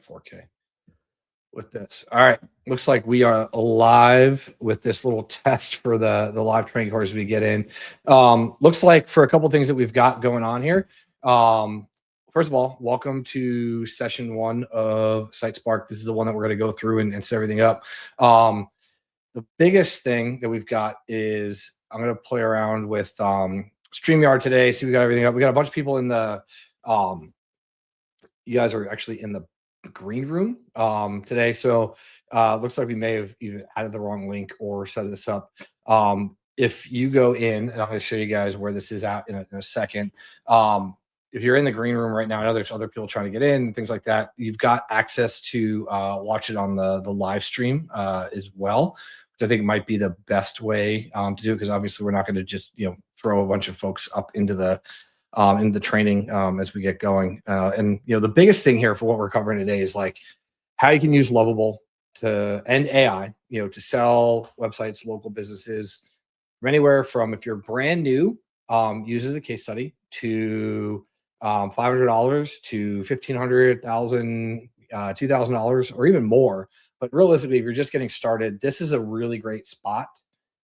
at 4K with this. All right. Looks like we are live with this little test for the live training course we get in. Looks like for a couple things that we've got going on here. First of all, welcome to session 1 of SiteSpark. This is the one that we're going to go through and set everything up. The biggest thing that we've got is I'm going to play around with StreamYard today. See, we got everything up. We got a bunch of people in the you guys are actually in the green room today. So looks like we may have either added the wrong link or set this up. If you go in, and I'm going to show you guys where this is at in a second. If you're in the green room right now, I know there's other people trying to get in and things like that. You've got access to watch it on the live stream as well, which I think might be the best way to do it, because obviously we're not going to just throw a bunch of folks up into the training as we get going. And the biggest thing here for what we're covering today is like how you can use Lovable and AI, to sell websites, local businesses, from anywhere from, if you're brand new, use as a case study, to $500 to $1,500, $1,000, $2,000, or even more. But realistically, if you're just getting started, this is a really great spot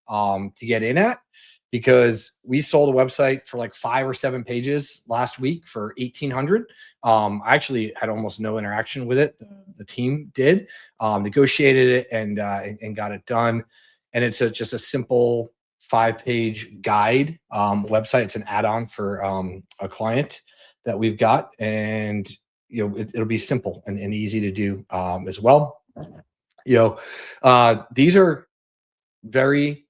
to get in at, because we sold a website for like 5 or 7 pages last week for $1,800. I actually had almost no interaction with it. The team did, negotiated it and got it done. And it's just a simple 5-page guide website. It's an add-on for a client that we've got, and it'll be simple and easy to do as well. These are very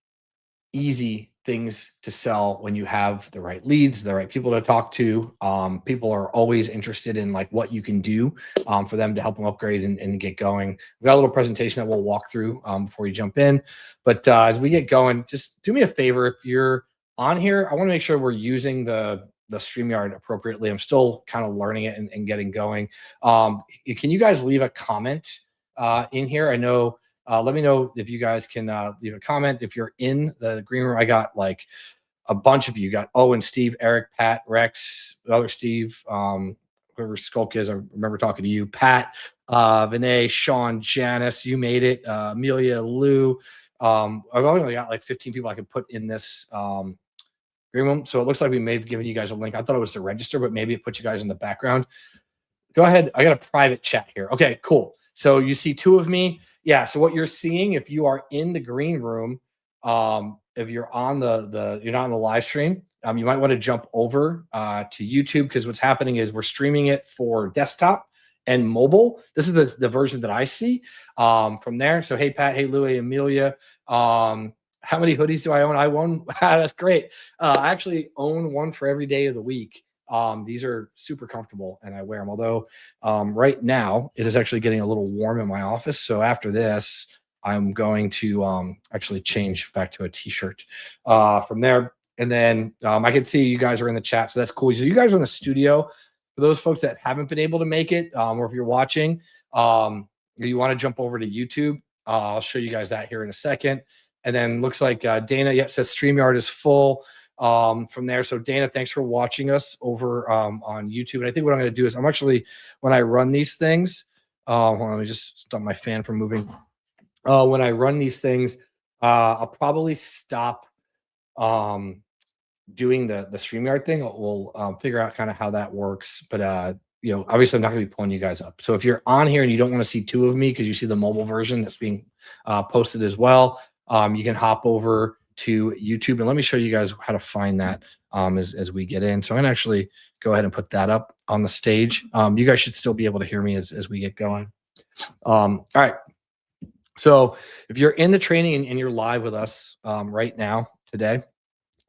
easy things to sell when you have the right leads, the right people to talk to. People are always interested in like what you can do for them to help them upgrade and get going. We've got a little presentation that we'll walk through before you jump in. But as we get going, just do me a favor. If you're on here, I want to make sure we're using the StreamYard appropriately. I'm still kind of learning it and getting going. Can you guys leave a comment in here? I know. Let me know if you guys can leave a comment. If you're in the green room, I got like a bunch of you. Got Owen, Steve, Eric, Pat, Rex, other Steve, whoever Skulk is. I remember talking to you, Pat, Vinay, Sean, Janice. You made it. Amelia, Lou. I've only got like 15 people I could put in this green room. So it looks like we may have given you guys a link. I thought it was to register, but maybe it put you guys in the background. Go ahead. I got a private chat here. Okay, cool. So you see 2 of me. Yeah. So what you're seeing, if you are in the green room, if you're on you're not on the live stream, you might want to jump over to YouTube, because what's happening is we're streaming it for desktop and mobile. This is the version that I see from there. So hey Pat, hey Louie, Amelia. How many hoodies do I own? I own. That's great. I actually own one for every day of the week. These are super comfortable and I wear them. Although right now it is actually getting a little warm in my office. So after this, I'm going to actually change back to a t-shirt from there. And then I can see you guys are in the chat. So that's cool. So you guys are in the studio. For those folks that haven't been able to make it, or if you're watching, you want to jump over to YouTube. I'll show you guys that here in a second. And then looks like Dana says StreamYard is full. From there. So Dana, thanks for watching us over on YouTube. And I think what I'm going to do is I'm actually, when I run these things, hold on, let me just stop my fan from moving. When I run these things, I'll probably stop doing the StreamYard thing. We'll figure out kind of how that works. But obviously I'm not going to be pulling you guys up. So if you're on here and you don't want to see 2 of me, because you see the mobile version that's being posted as well, you can hop over to YouTube, and let me show you guys how to find that as we get in. So I'm gonna actually go ahead and put that up on the stage. You guys should still be able to hear me as we get going. All right. So if you're in the training and you're live with us right now today,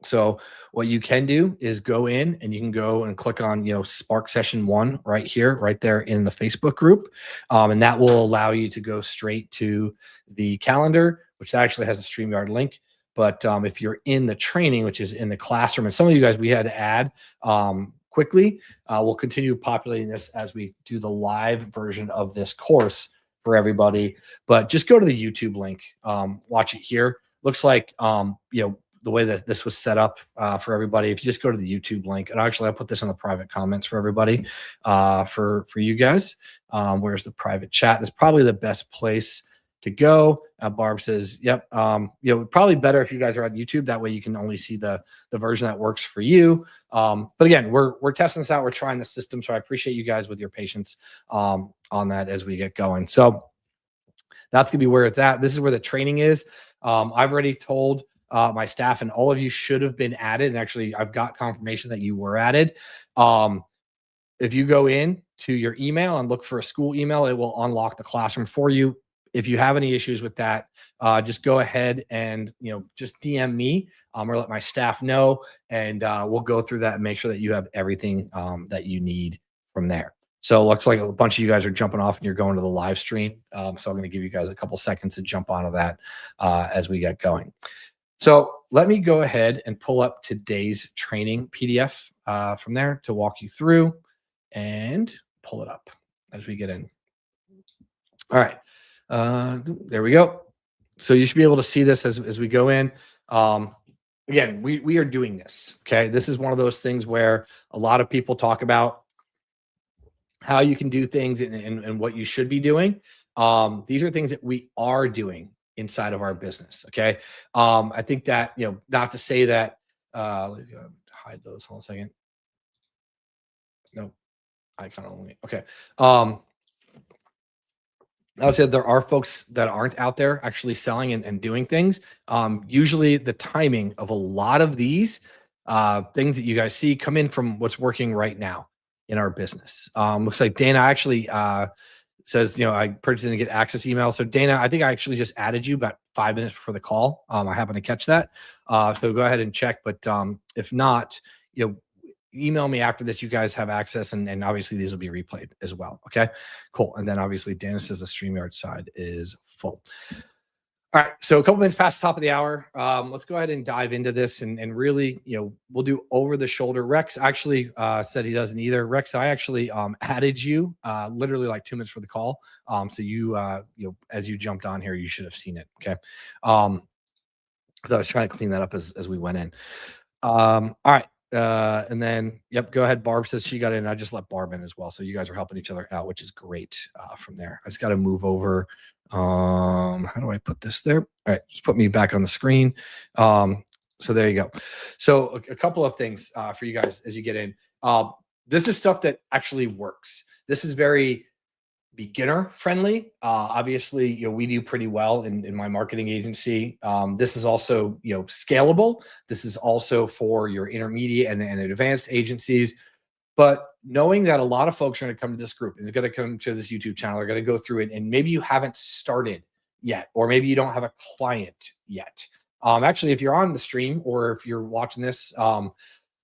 so what you can do is go in and you can go and click on Spark Session 1 right here, right there in the Facebook group, and that will allow you to go straight to the calendar, which actually has a StreamYard link. But if you're in the training, which is in the classroom, and some of you guys we had to add quickly, we'll continue populating this as we do the live version of this course for everybody. But just go to the YouTube link, watch it here. Looks like the way that this was set up for everybody. If you just go to the YouTube link, and actually I'll put this in the private comments for everybody, for you guys. Where's the private chat? That's probably the best place to go. Barb says, "Yep, probably better if you guys are on YouTube. That way you can only see the version that works for you." But again, we're testing this out. We're trying the system, so I appreciate you guys with your patience on that as we get going. So that's gonna be where it's at. This is where the training is. I've already told my staff, and all of you should have been added. And actually, I've got confirmation that you were added. If you go in to your email and look for a school email, it will unlock the classroom for you. If you have any issues with that, just go ahead and just DM me or let my staff know, and we'll go through that and make sure that you have everything that you need from there. So it looks like a bunch of you guys are jumping off and you're going to the live stream. So I'm going to give you guys a couple seconds to jump onto that as we get going. So let me go ahead and pull up today's training PDF from there to walk you through, and pull it up as we get in. All right. There we go. So you should be able to see this as we go in. Again, we are doing this. Okay. This is one of those things where a lot of people talk about how you can do things and what you should be doing. These are things that we are doing inside of our business. Okay. I think that, not to say that, let me hide those. Hold on a second. No, I kind of only, okay. I would say there are folks that aren't out there actually selling and doing things. Usually the timing of a lot of these things that you guys see come in from what's working right now in our business. Looks like Dana actually says, I purchased and get access email. So Dana, I think I actually just added you about 5 minutes before the call. I happened to catch that. So go ahead and check. But if not, email me after this. You guys have access, and obviously these will be replayed as well. Okay, cool. And then obviously Dana says the StreamYard side is full. All right, so a couple minutes past the top of the hour. Let's go ahead and dive into this, and really, we'll do over the shoulder. Rex actually said he doesn't either. Rex, I actually added you literally like 2 minutes for the call. So you as you jumped on here, you should have seen it. Okay. So I was trying to clean that up as we went in. All right. And then, yep, go ahead. Barb says she got in. I just let Barb in as well. So you guys are helping each other out, which is great from there. I just got to move over. How do I put this there? All right, just put me back on the screen. So there you go. So a couple of things for you guys as you get in. This is stuff that actually works. This is very beginner friendly. Obviously, we do pretty well in my marketing agency. This is also, scalable. This is also for your intermediate and advanced agencies. But knowing that a lot of folks are going to come to this group and they're going to come to this YouTube channel, they're going to go through it, and maybe you haven't started yet, or maybe you don't have a client yet. Actually, if you're on the stream or if you're watching this, a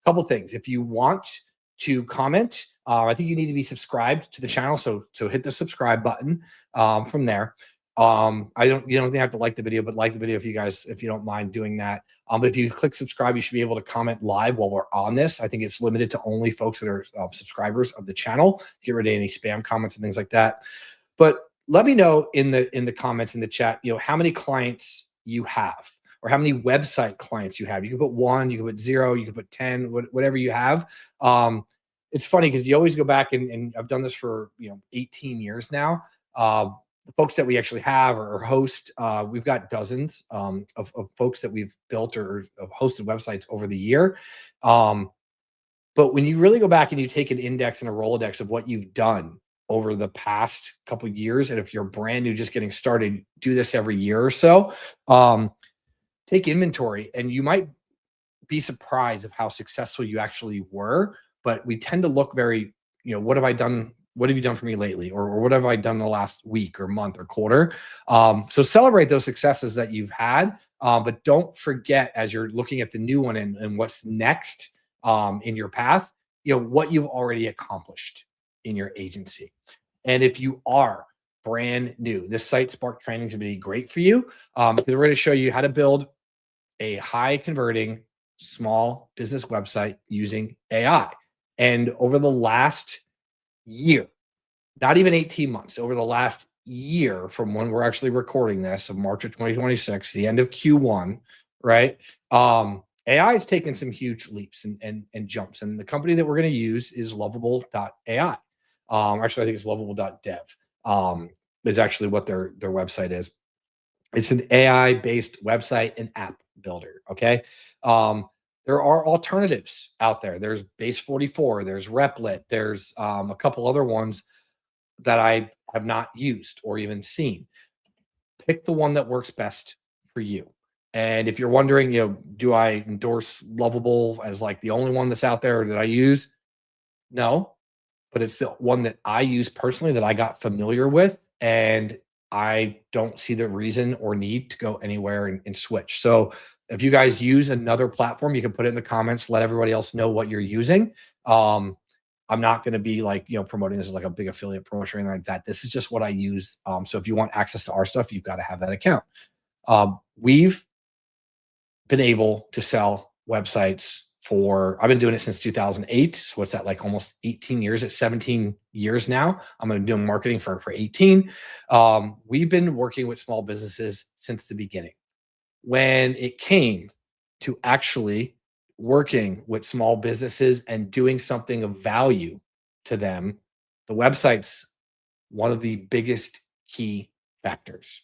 couple things. If you want to comment, I think you need to be subscribed to the channel. So hit the subscribe button from there. You don't have to like the video, but like the video if you don't mind doing that. But if you click subscribe, you should be able to comment live while we're on this. I think it's limited to only folks that are subscribers of the channel. Get rid of any spam comments and things like that. But let me know in the comments in the chat, how many clients you have, or how many website clients you have. You can put 1, you can put 0, you can put 10, whatever you have. It's funny because you always go back, and I've done this for 18 years now. The folks that we actually have or host, we've got dozens of folks that we've built or hosted websites over the year. But when you really go back and you take an index and a Rolodex of what you've done over the past couple of years, and if you're brand new, just getting started, do this every year or so, take inventory, and you might be surprised of how successful you actually were. But we tend to look very, what have I done? What have you done for me lately? Or what have I done the last week or month or quarter? So celebrate those successes that you've had, but don't forget, as you're looking at the new one and what's next in your path, what you've already accomplished in your agency. And if you are brand new, this Site Spark training is going to be great for you, because we're going to show you how to build a high converting small business website using AI. And over the last year, not even 18 months, over the last year from when we're actually recording this, of March of 2026, the end of Q1, right? AI has taken some huge leaps and jumps, and the company that we're going to use is Lovable.ai. Actually, I think it's Lovable.dev. Is actually what their website is. It's an AI based website and app builder. Okay. Um, there are alternatives out there. There's Base 44, there's Replit, there's a couple other ones that I have not used or even seen. Pick the one that works best for you. And if you're wondering, do I endorse Lovable as like the only one that's out there that I use? No, but it's the one that I use personally that I got familiar with. And I don't see the reason or need to go anywhere and switch. So if you guys use another platform, you can put it in the comments, let everybody else know what you're using. Um, I'm not going to be like, promoting this as like a big affiliate promotion or anything like that. This is just what I use. So if you want access to our stuff, you've got to have that account. We've been able to sell websites I've been doing it since 2008. So what's that, like almost 18 years? It's 17 years now. I'm going to be doing marketing for 18. We've been working with small businesses since the beginning. When it came to actually working with small businesses and doing something of value to them, the website's one of the biggest key factors.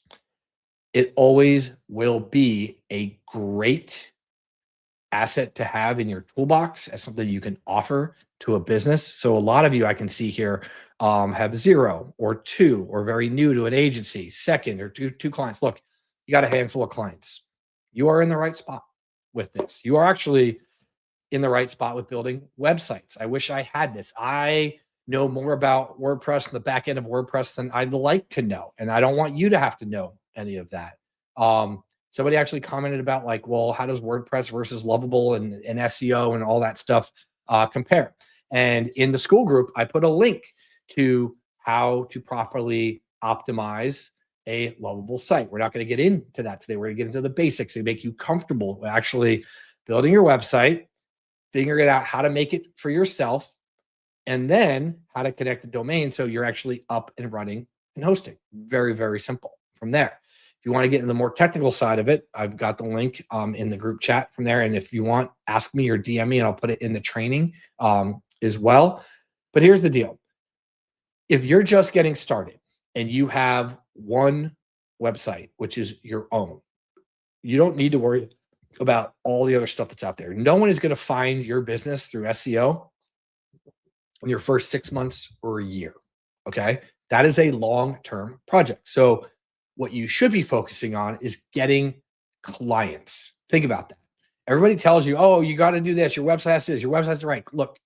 It always will be a great asset to have in your toolbox as something you can offer to a business. So a lot of you I can see here have zero or two or very new to an agency, second or two clients. Look, you got a handful of clients. You are in the right spot with this. You are actually in the right spot with building websites. I wish I had this. I know more about WordPress and the back end of WordPress than I'd like to know. And I don't want you to have to know any of that. Somebody actually commented about like, well, how does WordPress versus Lovable and SEO and all that stuff compare? And in the school group, I put a link to how to properly optimize a Lovable site. We're not going to get into that today. We're going to get into the basics to make you comfortable with actually building your website, figuring out how to make it for yourself, and then how to connect the domain so you're actually up and running and hosting. Very, very simple from there. If you want to get into the more technical side of it, I've got the link in the group chat from there. And if you want, ask me or DM me and I'll put it in the training as well. But here's the deal. If you're just getting started and you have one website, which is your own, you don't need to worry about all the other stuff that's out there. No one is going to find your business through SEO in your first 6 months or a year. Okay. That is a long-term project. So what you should be focusing on is getting clients. Think about that. Everybody tells you, oh, you got to do this. Your website has to do this. Your website has to rank. Look,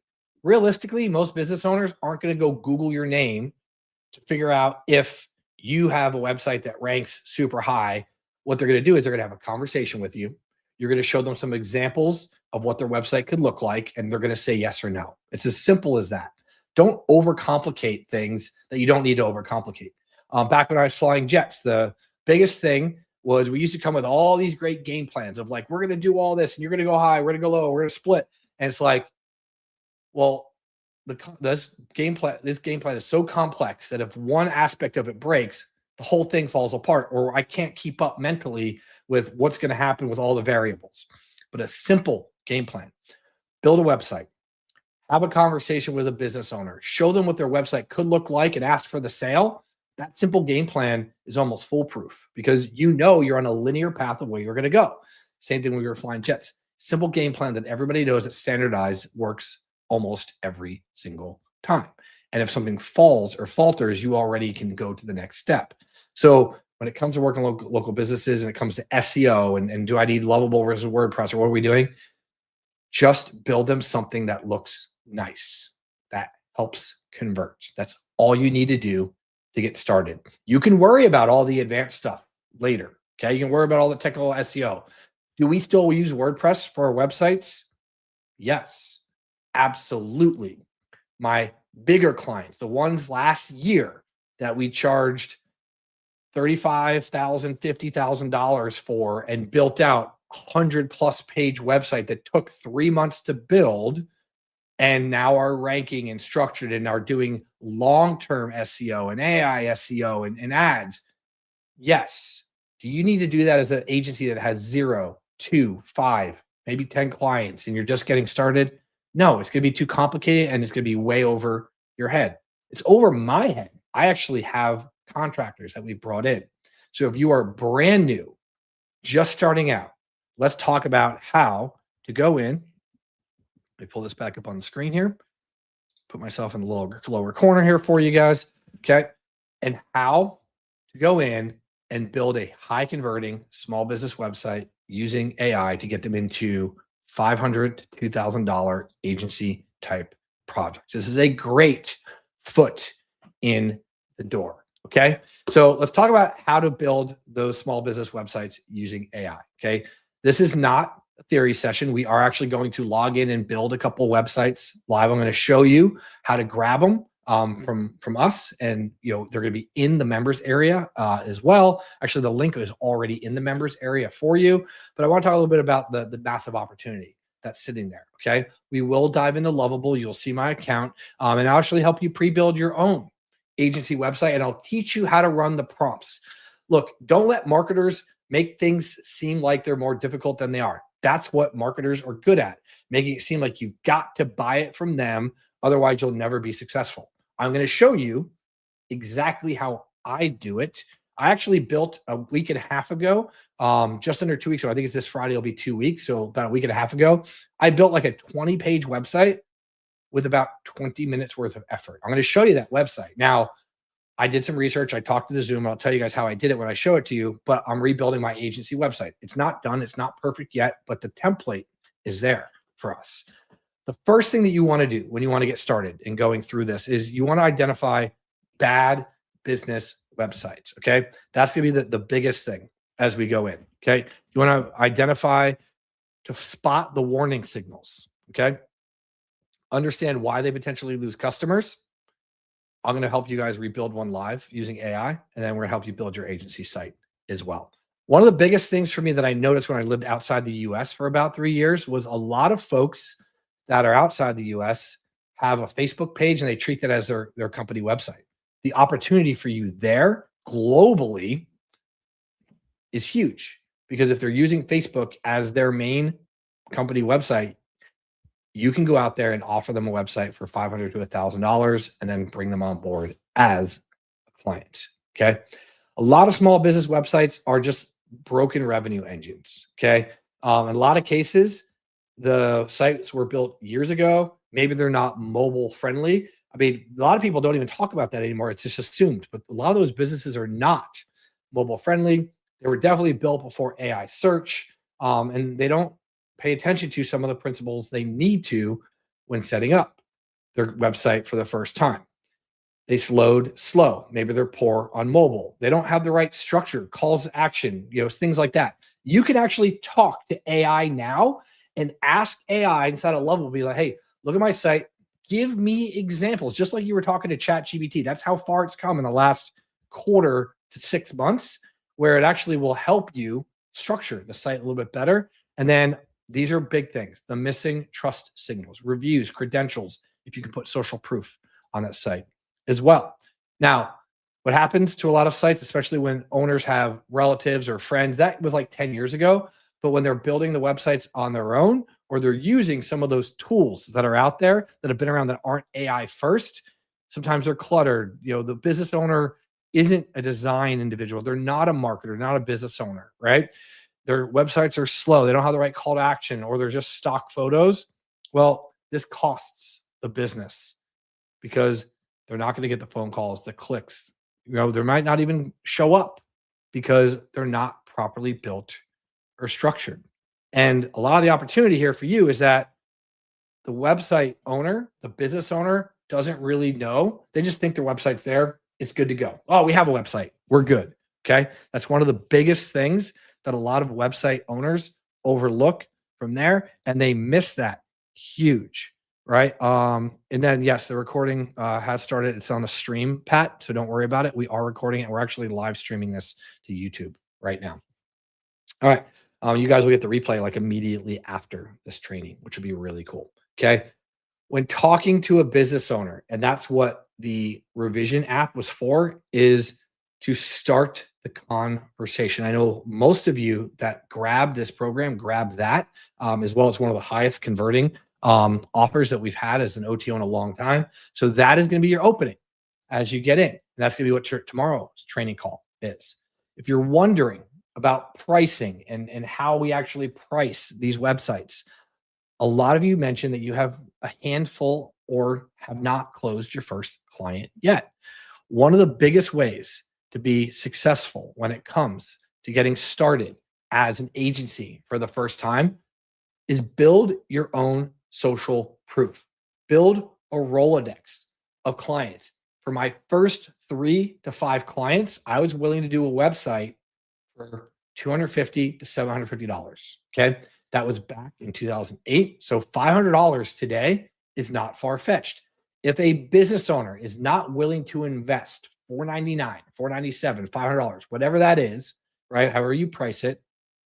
realistically, most business owners aren't going to go Google your name to figure out if you have a website that ranks super high. What they're going to do is they're going to have a conversation with you. You're going to show them some examples of what their website could look like, and they're going to say yes or no. It's as simple as that. Don't overcomplicate things that you don't need to overcomplicate. Back when I was flying jets, the biggest thing was we used to come with all these great game plans of like, we're going to do all this and you're going to go high, we're going to go low, we're going to split. And it's like, well, this game plan is so complex that if one aspect of it breaks, the whole thing falls apart, or I can't keep up mentally with what's going to happen with all the variables. But a simple game plan: build a website, have a conversation with a business owner, show them what their website could look like, and ask for the sale. That simple game plan is almost foolproof because you're on a linear path of where you're going to go. Same thing when we were flying jets. Simple game plan that everybody knows that's standardized works almost every single time. And if something falls or falters, you already can go to the next step. So when it comes to working local businesses and it comes to SEO and do I need Lovable versus WordPress or what are we doing? Just build them something that looks nice, that helps convert. That's all you need to do to get started. You can worry about all the advanced stuff later. Okay. You can worry about all the technical SEO. Do we still use WordPress for our websites? Yes, absolutely. My bigger clients, the ones last year that we charged $35,000, $50,000 for and built out 100+ page website that took 3 months to build and now are ranking and structured and are doing long-term SEO and AI SEO and ads. Yes. Do you need to do that as an agency that has zero 2, 5, maybe 10 clients and you're just getting started, no, it's going to be too complicated and it's going to be way over your head. It's over my head. I actually have contractors that we brought in. So if you are brand new, just starting out, let's talk about how to go in. Let me pull this back up on the screen here. Put myself in the little lower corner here for you guys. Okay. And how to go in and build a high converting small business website using AI to get them into $500 to $2,000 agency type projects. This is a great foot in the door. Okay. So let's talk about how to build those small business websites using AI. Okay. This is not a theory session. We are actually going to log in and build a couple websites live. I'm going to show you how to grab them from us, and they're going to be in the members area as well. Actually, the link is already in the members area for you. But I want to talk a little bit about the massive opportunity that's sitting there. Okay, we will dive into Lovable. You'll see my account, and I'll actually help you pre-build your own agency website, and I'll teach you how to run the prompts. Look, don't let marketers make things seem like they're more difficult than they are. That's what marketers are good at, making it seem like you've got to buy it from them. Otherwise, you'll never be successful. I'm going to show you exactly how I do it. I actually built a week and a half ago, just under 2 weeks ago. I think it's this Friday, it'll be 2 weeks. So about a week and a half ago, I built like a 20-page website with about 20 minutes worth of effort. I'm going to show you that website. Now, I did some research. I talked to the Zoom. I'll tell you guys how I did it when I show it to you, but I'm rebuilding my agency website. It's not done. It's not perfect yet, but the template is there for us. The first thing that you want to do when you want to get started in going through this is you want to identify bad business websites. Okay. That's going to be the biggest thing as we go in. Okay. You want to identify to spot the warning signals. Okay. Understand why they potentially lose customers. I'm going to help you guys rebuild one live using AI, and then we're going to help you build your agency site as well. One of the biggest things for me that I noticed when I lived outside the US for about 3 years was a lot of folks that are outside the US have a Facebook page and they treat that as their company website. The opportunity for you there globally is huge, because if they're using Facebook as their main company website, you can go out there and offer them a website for $500 to $1,000 and then bring them on board as a client. Okay. A lot of small business websites are just broken revenue engines. Okay. In a lot of cases, the sites were built years ago. Maybe they're not mobile friendly. I mean, a lot of people don't even talk about that anymore. It's just assumed, but a lot of those businesses are not mobile friendly. They were definitely built before AI search, and they don't pay attention to some of the principles they need to when setting up their website for the first time. They load slow. Maybe they're poor on mobile. They don't have the right structure, calls to action, things like that. You can actually talk to AI now and ask AI inside of Lovable, be like, hey, look at my site. Give me examples, just like you were talking to ChatGPT. That's how far it's come in the last quarter to 6 months, where it actually will help you structure the site a little bit better. And then these are big things: the missing trust signals, reviews, credentials, if you can put social proof on that site as well. Now, what happens to a lot of sites, especially when owners have relatives or friends, that was like 10 years ago. But when they're building the websites on their own, or they're using some of those tools that are out there that have been around that aren't AI first, sometimes they're cluttered. The business owner isn't a design individual. They're not a marketer, not a business owner, right? Their websites are slow. They don't have the right call to action, or they're just stock photos. Well, this costs the business because they're not going to get the phone calls, the clicks. They might not even show up because they're not properly built or structured. And a lot of the opportunity here for you is that the website owner, the business owner, doesn't really know. They just think their website's there. It's good to go. Oh, we have a website. We're good. Okay. That's one of the biggest things that a lot of website owners overlook from there, and they miss that huge, right? And then yes, the recording has started. It's on the stream, Pat, so don't worry about it. We are recording it. We're actually live streaming this to YouTube right now. All right. You guys will get the replay like immediately after this training, which will be really cool. Okay. When talking to a business owner, and that's what the revision app was for, is to start the conversation. I know most of you that grab this program, grab that as well. It's one of the highest converting offers that we've had as an OTO in a long time. So that is going to be your opening as you get in. And that's going to be what tomorrow's training call is. If you're wondering about pricing and how we actually price these websites, a lot of you mentioned that you have a handful or have not closed your first client yet. One of the biggest ways to be successful when it comes to getting started as an agency for the first time is build your own social proof. Build a Rolodex of clients. For my first 3 to 5 clients, I was willing to do a website for $250 to $750. Okay. That was back in 2008. So $500 today is not far-fetched. If a business owner is not willing to invest $499, $497, $500, whatever that is, right? However you price it,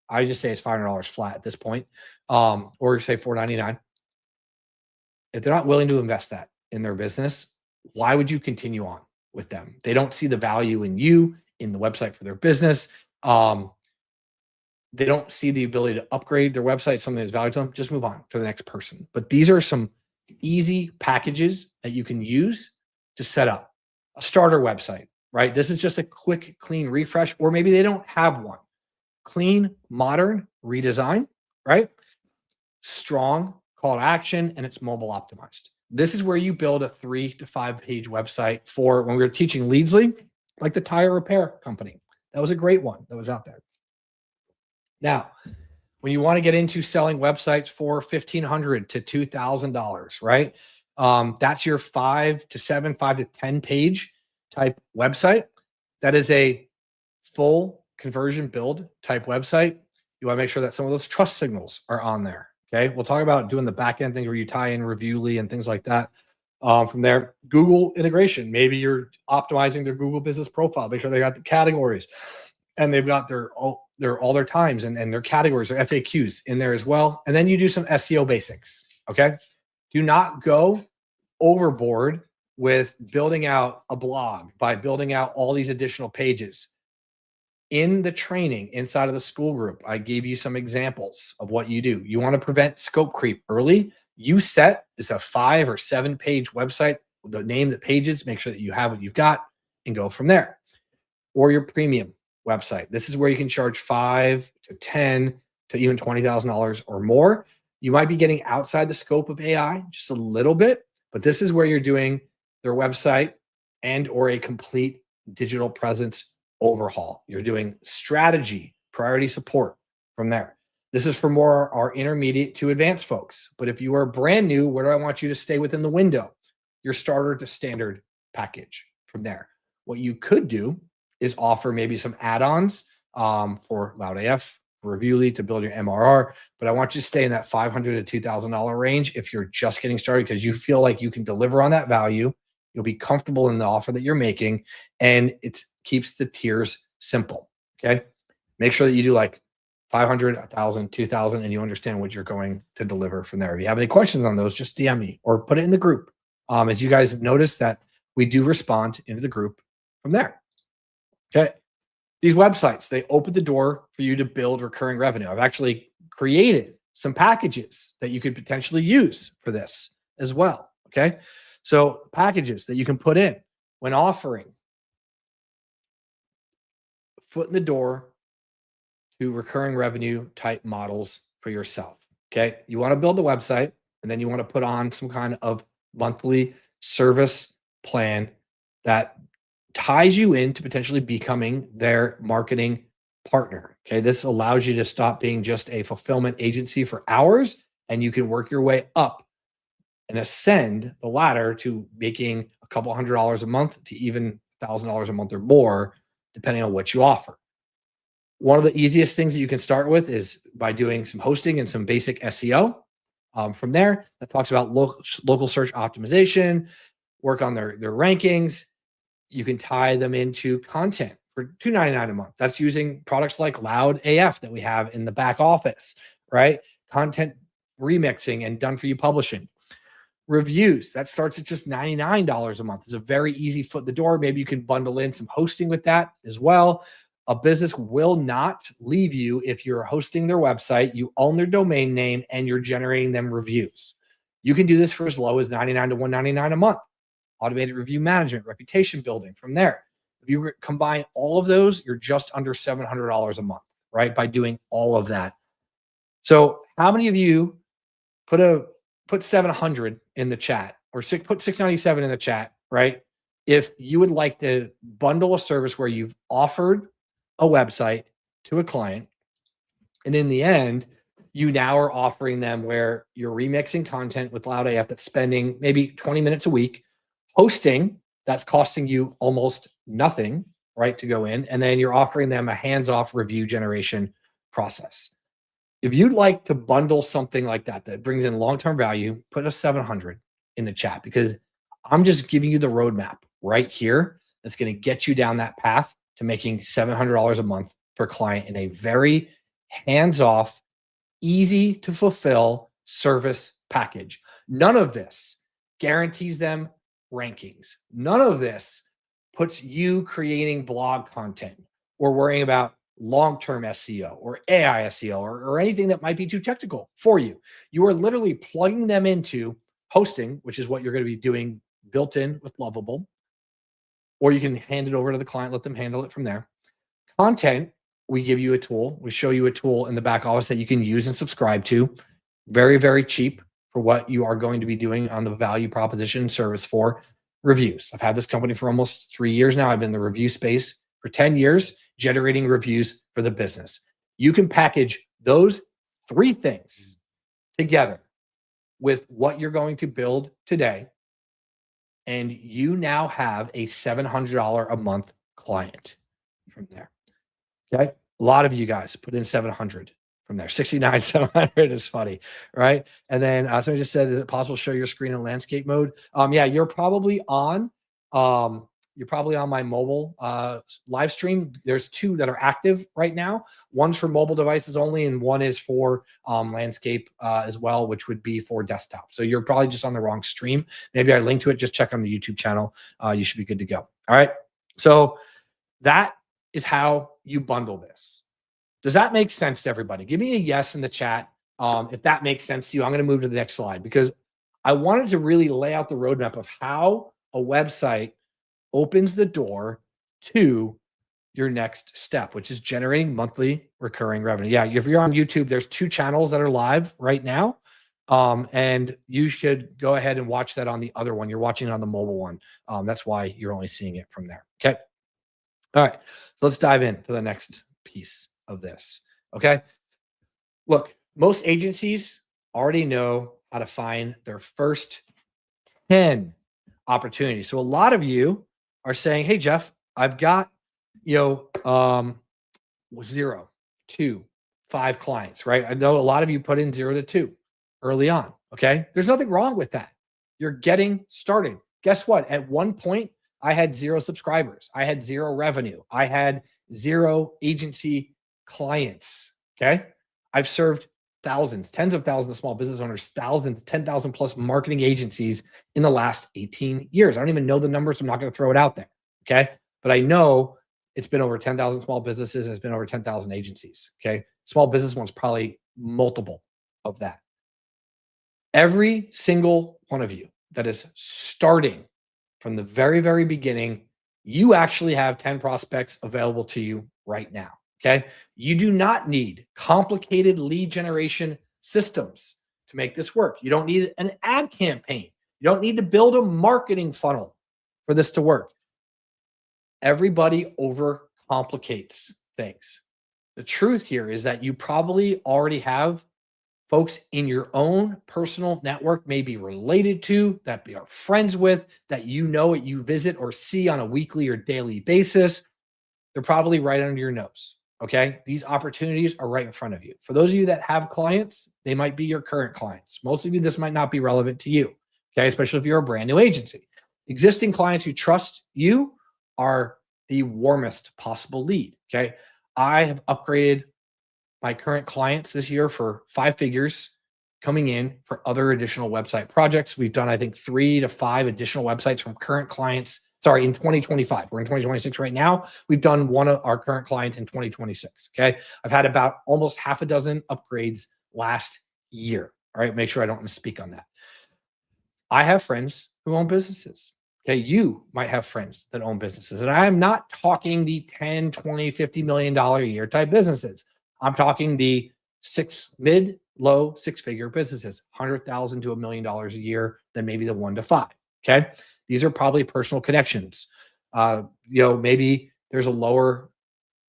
I just say it's $500 flat at this point, or say $499. If they're not willing to invest that in their business, why would you continue on with them? They don't see the value in you, in the website for their business. They don't see the ability to upgrade their website, something that's valuable to them. Just move on to the next person. But these are some easy packages that you can use to set up a starter website, right? This is just a quick, clean refresh, or maybe they don't have one. Clean, modern redesign, right? Strong call to action, and it's mobile optimized. This is where you build a 3 to 5 page website for when we were teaching Leadsley, like the tire repair company. That was a great one that was out there. Now, when you want to get into selling websites for $1,500 to $2,000, right? That's your 5 to 7, 5 to 10 page type website. That is a full conversion build type website. You want to make sure that some of those trust signals are on there. Okay. We'll talk about doing the back end thing where you tie in Reviewly and things like that. From there, Google integration. Maybe you're optimizing their Google business profile. Make sure they got the categories and they've got all their times and their categories, their FAQs in there as well. And then you do some SEO basics. Okay. Do not go overboard with building out a blog by building out all these additional pages. In the training inside of the school group, I gave you some examples of what you do. You want to prevent scope creep early. You set is a 5 or 7 page website, the name, the pages, make sure that you have what you've got and go from there. Or your premium website. This is where you can charge 5 to 10 to even $20,000 or more. You might be getting outside the scope of AI just a little bit, but this is where you're doing their website and or a complete digital presence overhaul. You're doing strategy, priority support from there. This is for more our intermediate to advanced folks. But if you are brand new, where do I want you to stay within the window? Your starter to standard package from there. What you could do is offer maybe some add-ons for Loud AF, Reviewly to build your MRR. But I want you to stay in that $500 to $2,000 range if you're just getting started, because you feel like you can deliver on that value. You'll be comfortable in the offer that you're making, and it keeps the tiers simple. Okay. Make sure that you do like 500, 1,000, 2,000, and you understand what you're going to deliver from there. If you have any questions on those, just DM me or put it in the group. As you guys have noticed that we do respond into the group from there. Okay. These websites, they open the door for you to build recurring revenue. I've actually created some packages that you could potentially use for this as well. Okay. So packages that you can put in when offering foot in the door to recurring revenue type models for yourself. Okay. You want to build the website and then you want to put on some kind of monthly service plan that ties you into potentially becoming their marketing partner. Okay. This allows you to stop being just a fulfillment agency for hours, and you can work your way up and ascend the ladder to making a couple $100 a month to even $1,000 a month or more, depending on what you offer. One of the easiest things that you can start with is by doing some hosting and some basic SEO. From there, that talks about local search optimization, work on their rankings. You can tie them into content for $2.99 a month. That's using products like Loud AF that we have in the back office, right? Content remixing and done for you publishing. Reviews, that starts at just $99 a month. It's a very easy foot in the door. Maybe you can bundle in some hosting with that as well. A business will not leave you if you're hosting their website, you own their domain name, and you're generating them reviews. You can do this for as low as $99 to $199 a month. Automated review management, reputation building from there. If you combine all of those, you're just under $700 a month, right? By doing all of that. So how many of you put 700 in the chat, or put 697 in the chat, right? If you would like to bundle a service where you've offered a website to a client, and in the end, you now are offering them where you're remixing content with Loud AF that's spending maybe 20 minutes a week, hosting that's costing you almost nothing, right, to go in, and then you're offering them a hands-off review generation process. If you'd like to bundle something like that that brings in long-term value, put a 700 in the chat, because I'm just giving you the roadmap right here that's going to get you down that path to making $700 a month per client in a very hands-off, easy to fulfill service package. None of this guarantees them rankings. None of this puts you creating blog content or worrying about long-term SEO or AI SEO or anything that might be too technical for you. You are literally plugging them into hosting, which is what you're going to be doing built in with Lovable, or you can hand it over to the client, let them handle it from there. Content, we give you a tool. We show you a tool in the back office that you can use and subscribe to. Very, very cheap for what you are going to be doing on the value proposition service for reviews. I've had this company for almost 3 years now. I've been in the review space for 10 years, generating reviews for the business. You can package those 3 things together with what you're going to build today, and you now have a $700 a month client from there. Okay. A lot of you guys put in 700 from there. 69, 700 is funny, right? And then somebody just said, is it possible to show your screen in landscape mode? Yeah, you're probably on my mobile live stream. There's 2 that are active right now. One's for mobile devices only, and one is for landscape as well, which would be for desktop. So you're probably just on the wrong stream. Maybe I linked to it. Just check on the YouTube channel. You should be good to go. All right. So that is how you bundle this. Does that make sense to everybody? Give me a yes in the chat if that makes sense to you. I'm going to move to the next slide because I wanted to really lay out the roadmap of how a website opens the door to your next step, which is generating monthly recurring revenue. Yeah, if you're on YouTube, there's 2 channels that are live right now. And you should go ahead and watch that on the other one. You're watching it on the mobile one. That's why you're only seeing it from there. Okay. All right. So let's dive into the next piece of this. Okay. Look, most agencies already know how to find their first 10 opportunities. So a lot of you are saying, hey, Jeff, I've got, 0, 2, 5 clients, right? I know a lot of you put in 0 to 2 early on. Okay. There's nothing wrong with that. You're getting started. Guess what? At one point, I had 0 subscribers. I had 0 revenue. I had 0 agency clients. Okay. I've served thousands, tens of thousands of small business owners, thousands, 10,000 plus marketing agencies in the last 18 years. I don't even know the numbers. I'm not going to throw it out there. Okay. But I know it's been over 10,000 small businesses and it's been over 10,000 agencies. Okay. Small business one's probably multiple of that. Every single one of you that is starting from the very, very beginning, you actually have 10 prospects available to you right now. Okay. You do not need complicated lead generation systems to make this work. You don't need an ad campaign. You don't need to build a marketing funnel for this to work. Everybody overcomplicates things. The truth here is that you probably already have folks in your own personal network, maybe related to, that you are friends with, that you visit or see on a weekly or daily basis. They're probably right under your nose. Okay. These opportunities are right in front of you. For those of you that have clients, they might be your current clients. Most of you, this might not be relevant to you. Okay. Especially if you're a brand new agency. Existing clients who trust you are the warmest possible lead. Okay. I have upgraded my current clients this year for 5 figures coming in for other additional website projects. We've done, I think, 3 to 5 additional websites from current clients Sorry, in 2025. We're in 2026 right now. We've done one of our current clients in 2026. Okay. I've had about almost half a dozen upgrades last year. All right. Make sure I don't misspeak on that. I have friends who own businesses. Okay. You might have friends that own businesses. And I'm not talking the 10, 20, $50 million a year type businesses. I'm talking the low six figure businesses, 100,000 to $1 million a year, then maybe the 1 to 5. Okay. These are probably personal connections. Maybe there's a lower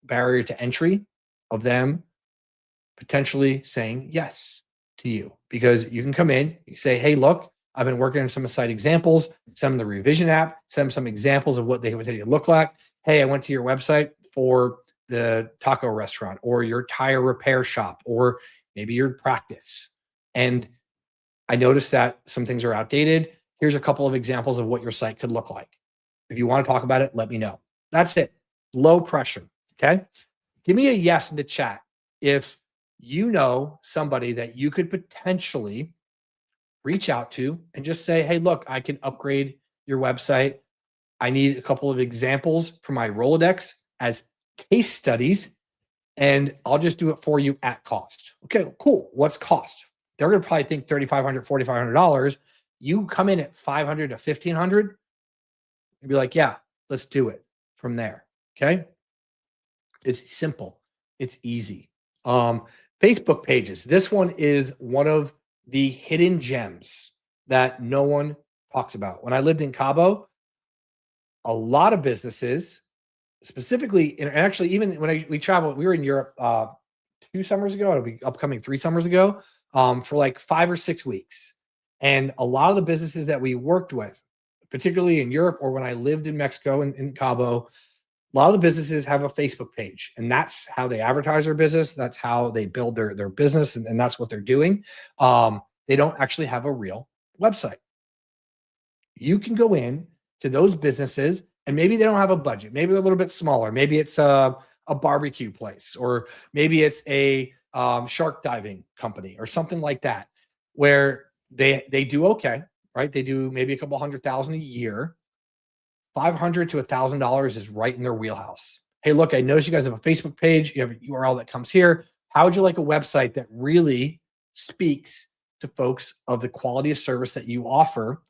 barrier to entry of them potentially saying yes to you because you can come in, you say, hey, look, I've been working on some site examples, send them the revision app, send them some examples of what they would look like. Hey, I went to your website for the taco restaurant or your tire repair shop or maybe your practice. And I noticed that some things are outdated. Here's a couple of examples of what your site could look like. If you want to talk about it, let me know. That's it. Low pressure. Okay. Give me a yes in the chat if you know somebody that you could potentially reach out to and just say, hey, look, I can upgrade your website. I need a couple of examples for my Rolodex as case studies, and I'll just do it for you at cost. Okay, cool. What's cost? They're going to probably think $3,500, $4,500. You come in at $500 to $1,500 and be like, yeah, let's do it from there. Okay. It's simple. It's easy. Facebook pages. This one is one of the hidden gems that no one talks about. When I lived in Cabo, a lot of businesses, specifically, and actually even when we traveled, we were in Europe 2 summers ago. It'll be upcoming 3 summers ago for like 5 or 6 weeks. And a lot of the businesses that we worked with, particularly in Europe or when I lived in Mexico and in Cabo, a lot of the businesses have a Facebook page, and that's how they advertise their business. That's how they build their business, and that's what they're doing. They don't actually have a real website. You can go in to those businesses, and maybe they don't have a budget. Maybe they're a little bit smaller. Maybe it's a barbecue place, or maybe it's a shark diving company or something like that, where they do okay, right? They do maybe a couple 100,000 a year. $500 to $1,000 is right in their wheelhouse. Hey, look, I noticed you guys have a Facebook page. You have a URL that comes here. How would you like a website that really speaks to folks of the quality of service that you offer?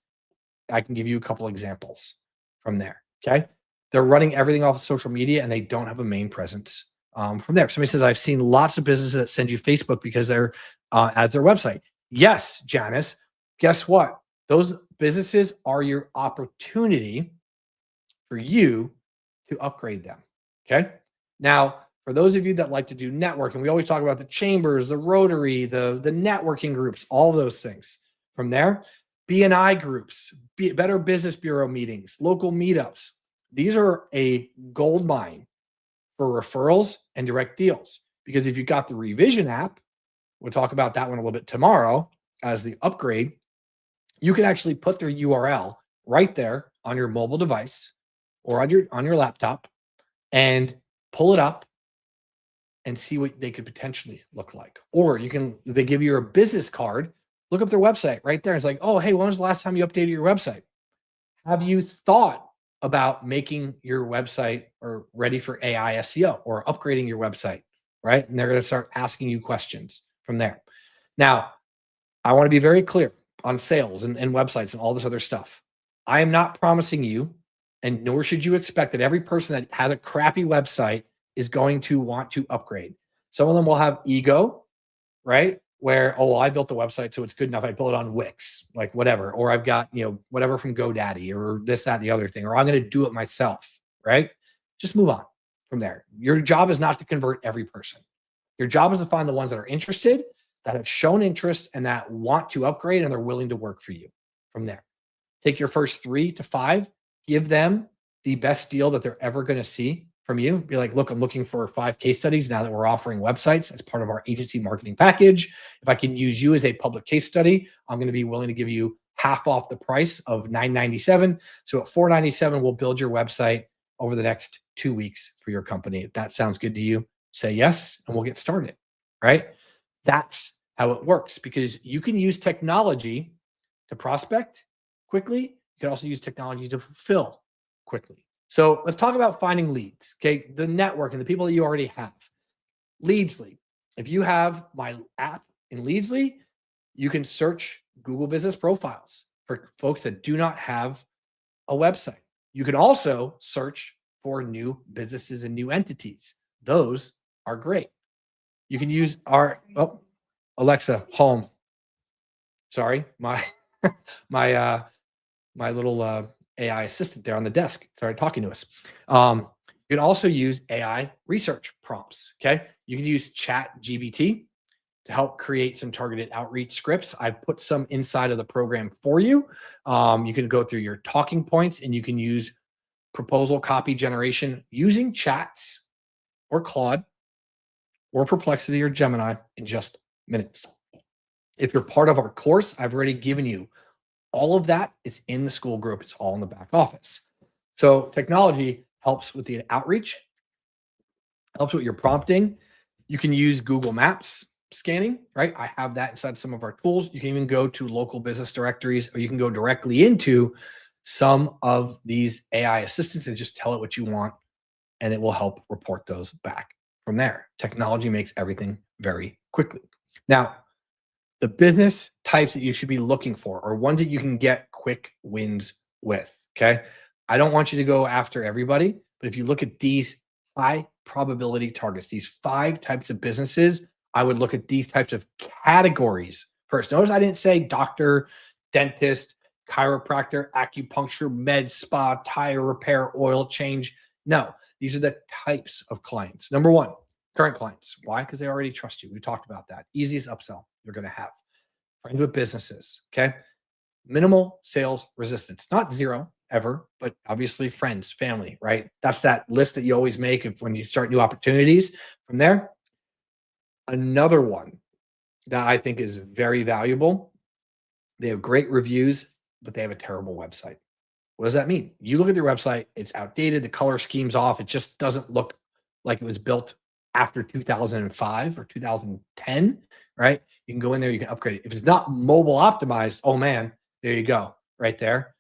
I can give you a couple examples from there. Okay. They're running everything off of social media and they don't have a main presence from there. Somebody says, I've seen lots of businesses that send you Facebook because they're as their website. Yes, Janice. Guess what? Those businesses are your opportunity for you to upgrade them. Okay. Now, for those of you that like to do networking, we always talk about the chambers, the Rotary, the networking groups, all those things. From there, BNI groups, Better Business Bureau meetings, local meetups. These are a gold mine for referrals and direct deals. Because if you've got the revision app, we'll talk about that one a little bit tomorrow as the upgrade. You can actually put their URL right there on your mobile device or on your laptop and pull it up and see what they could potentially look like. Or they give you a business card, look up their website right there. It's like, oh, hey, when was the last time you updated your website? Have you thought about making your website or ready for AI SEO or upgrading your website, right? And they're going to start asking you questions from there. Now, I want to be very clear on sales and websites and all this other stuff. I am not promising you, and nor should you expect that every person that has a crappy website is going to want to upgrade. Some of them will have ego, right? Where, oh, well, I built the website, so it's good enough. I built it on Wix, like whatever. Or I've got, whatever from GoDaddy or this, that, and the other thing. Or I'm going to do it myself, right? Just move on from there. Your job is not to convert every person. Your job is to find the ones that are interested, that have shown interest, and that want to upgrade, and they're willing to work for you from there. Take your first 3 to 5, give them the best deal that they're ever going to see from you. Be like, look, I'm looking for 5 case studies now that we're offering websites as part of our agency marketing package. If I can use you as a public case study, I'm going to be willing to give you half off the price of $997. So at $497, we'll build your website over the next 2 weeks for your company. If that sounds good to you, say yes, and we'll get started, right? That's how it works, because you can use technology to prospect quickly. You can also use technology to fulfill quickly. So let's talk about finding leads. Okay. The network and the people that you already have. Leadsly. If you have my app in Leadsly, you can search Google business profiles for folks that do not have a website. You can also search for new businesses and new entities. Those are great. You can use our Alexa home. Sorry, my my my little AI assistant there on the desk started talking to us. You can also use AI research prompts. Okay, you can use Chat GBT to help create some targeted outreach scripts. I've put some inside of the program for you. You can go through your talking points and you can use proposal copy generation using chats or Claude or Perplexity or Gemini in just minutes. If you're part of our course, I've already given you all of that. It's in the school group. It's all in the back office. So technology helps with the outreach, helps with your prompting. You can use Google Maps scanning, right? I have that inside some of our tools. You can even go to local business directories, or you can go directly into some of these AI assistants and just tell it what you want, and it will help report those back from there. Technology makes everything very quickly. Now, the business types that you should be looking for are ones that you can get quick wins with. Okay. I don't want you to go after everybody, but if you look at these high probability targets, these 5 types of businesses, I would look at these types of categories first. Notice I didn't say doctor, dentist, chiropractor, acupuncture, med spa, tire repair, oil change. No, these are the types of clients. Number 1, current clients. Why? Because they already trust you. We talked about that. Easiest upsell you're going to have. Friends with businesses. Okay. Minimal sales resistance, not zero ever, but obviously friends, family, right? That's that list that you always make of when you start new opportunities. From there, another one that I think is very valuable. They have great reviews, but they have a terrible website. What does that mean? You look at their website, it's outdated, the color scheme's off, it just doesn't look like it was built after 2005 or 2010, right? You can go in there, you can upgrade it. If it's not mobile optimized, oh man, there you go, right there.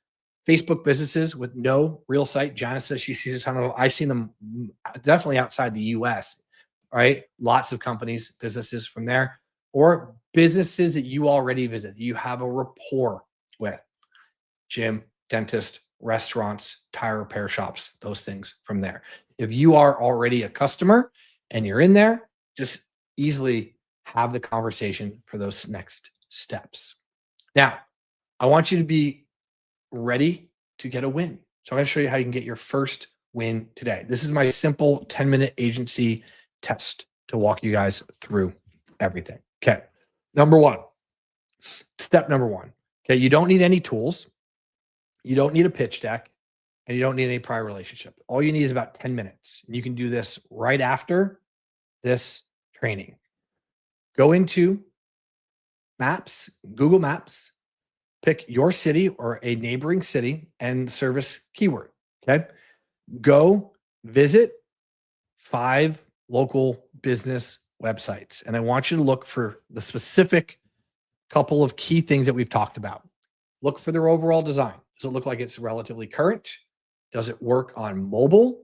Facebook businesses with no real site. Janice says she sees a ton of, I've seen them definitely outside the US, right? Lots of companies, businesses from there, or businesses that you already visit, you have a rapport with. Gym, dentist, restaurants, tire repair shops, those things from there. If you are already a customer and you're in there, just easily have the conversation for those next steps. Now, I want you to be ready to get a win. So I'm going to show you how you can get your first win today. This is my simple 10-minute agency test to walk you guys through everything. Okay. Step number one. Okay. You don't need any tools. You don't need a pitch deck, and you don't need any prior relationship. All you need is about 10 minutes. You can do this right after this training. Go into Maps, Google Maps, pick your city or a neighboring city and service keyword. Okay. Go visit 5 local business websites. And I want you to look for the specific couple of key things that we've talked about. Look for their overall design. Does it look like it's relatively current? Does it work on mobile?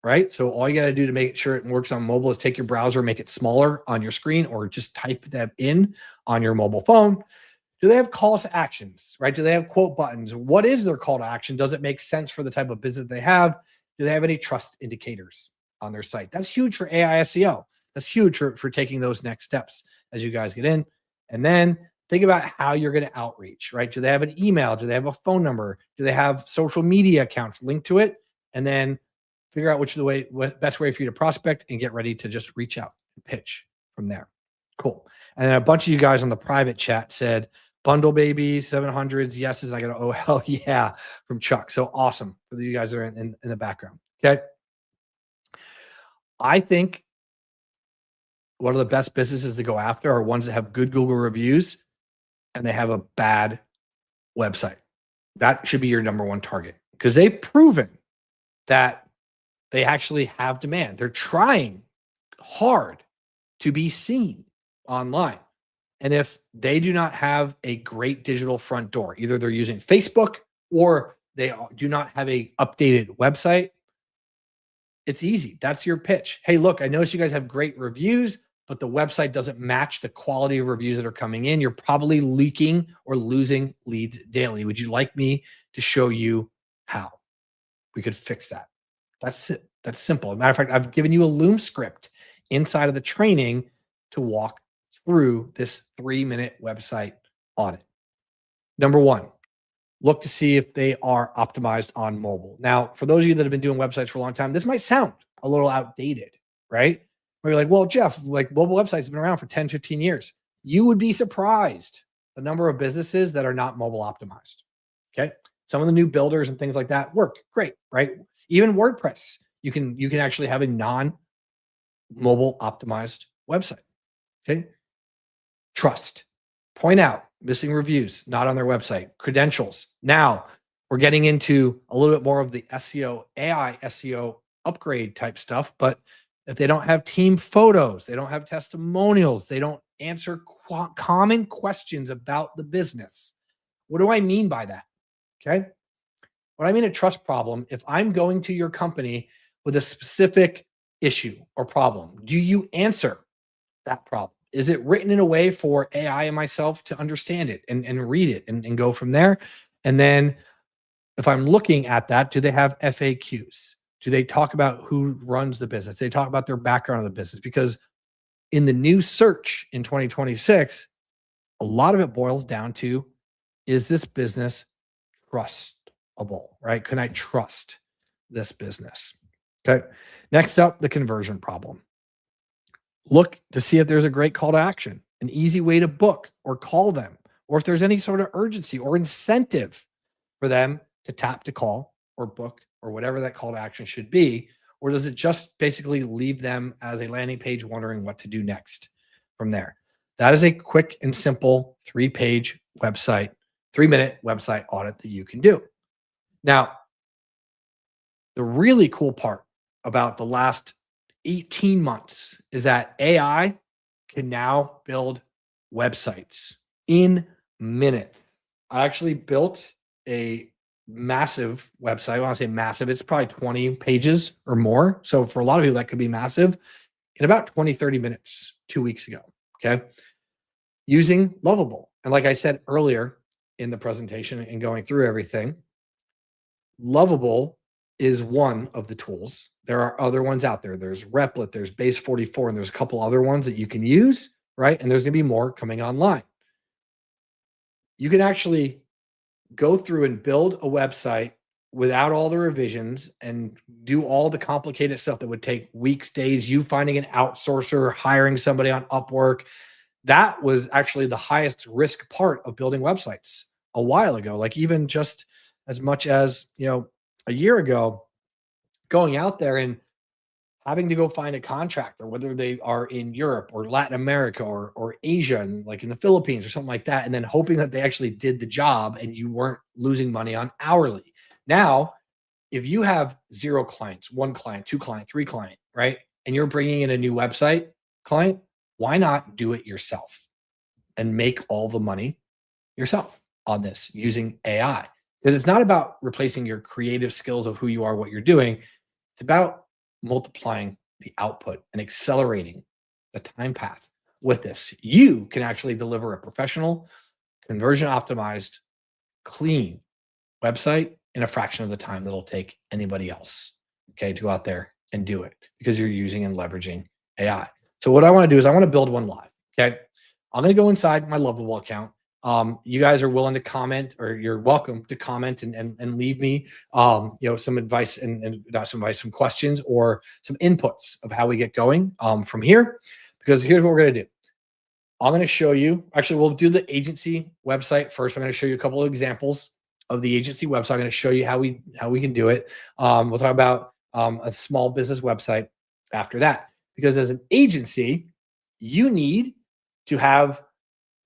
Right? So all you got to do to make sure it works on mobile is take your browser, make it smaller on your screen, or just type that in on your mobile phone. Do they have calls to actions, right? Do they have quote buttons? What is their call to action? Does it make sense for the type of business they have? Do they have any trust indicators on their site? That's huge for AI SEO. That's huge for taking those next steps as you guys get in. And then think about how you're going to outreach, right? Do they have an email? Do they have a phone number? Do they have social media accounts linked to it? And then figure out which is the best way for you to prospect and get ready to just reach out and pitch from there. Cool. And then a bunch of you guys on the private chat said, bundle baby, 700s, yeses. I got to, oh, hell yeah, from Chuck. So awesome for you guys that are in the background. Okay. I think one of the best businesses to go after are ones that have good Google reviews and they have a bad website. That should be your number one target because they've proven that they actually have demand. They're trying hard to be seen online. And if they do not have a great digital front door, either they're using Facebook or do not have a updated website, it's easy. That's your pitch. Hey, look, I noticed you guys have great reviews, but the website doesn't match the quality of reviews that are coming in. You're probably leaking or losing leads daily. Would you like me to show you how we could fix that? That's it. That's simple. As a matter of fact, I've given you a Loom script inside of the training to walk through this 3-minute website audit. Number one, look to see if they are optimized on mobile. Now, for those of you that have been doing websites for a long time, this might sound a little outdated, right? Where you're like, well, Jeff, like mobile websites have been around for 10, 15 years. You would be surprised the number of businesses that are not mobile optimized. Okay. Some of the new builders and things like that work great, right? Even WordPress, you can actually have a non-mobile optimized website. Okay. Trust. Point out missing reviews, not on their website. Credentials. Now we're getting into a little bit more of the SEO, AI SEO upgrade type stuff. But if they don't have team photos, they don't have testimonials, they don't answer common questions about the business. What do I mean by that? Okay. What I mean a trust problem, if I'm going to your company with a specific issue or problem, do you answer that problem? Is it written in a way for AI and myself to understand it and read it and go from there? And then if I'm looking at that, do they have FAQs? Do they talk about who runs the business? Do they talk about their background of the business? Because in the new search in 2026, a lot of it boils down to, is this business trustable, right? Can I trust this business? Okay. Next up, the conversion problem. Look to see if there's a great call to action, an easy way to book or call them, or if there's any sort of urgency or incentive for them to tap to call or book or whatever that call to action should be. Or does it just basically leave them as a landing page wondering what to do next from there? That is a quick and simple 3-page website, 3-minute website audit that you can do. Now, the really cool part about the last 18 months is that AI can now build websites in minutes. I actually built a massive website. When I say massive, it's probably 20 pages or more. So for a lot of you, that could be massive in about 20, 30 minutes 2 weeks ago. Okay. Using Lovable. And like I said earlier in the presentation and going through everything, Lovable is one of the tools. There are other ones out there. There's Replit, there's Base 44, and there's a couple other ones that you can use, right? And there's going to be more coming online. You can actually go through and build a website without all the revisions and do all the complicated stuff that would take weeks, days, you finding an outsourcer, hiring somebody on Upwork. That was actually the highest risk part of building websites a while ago. Like even just as much as, a year ago, going out there and having to go find a contractor, whether they are in Europe or Latin America or Asia, and like in the Philippines or something like that, and then hoping that they actually did the job and you weren't losing money on hourly. Now, if you have 0 clients, 1 client, 2 client, 3 client, right? And you're bringing in a new website client, why not do it yourself and make all the money yourself on this using AI? Because it's not about replacing your creative skills of who you are, what you're doing. It's about multiplying the output and accelerating the time path with this. You can actually deliver a professional, conversion optimized, clean website in a fraction of the time that'll take anybody else, okay, to go out there and do it because you're using and leveraging AI. So what I want to do is I want to build one live, okay? I'm going to go inside my Lovable account. You guys are willing to comment, or you're welcome to comment and leave me, some advice and not some advice, some questions or some inputs of how we get going from here. Because here's what we're going to do. I'm going to show you, actually, we'll do the agency website first. I'm going to show you a couple of examples of the agency website. I'm going to show you how we can do it. We'll talk about a small business website after that, because as an agency, you need to have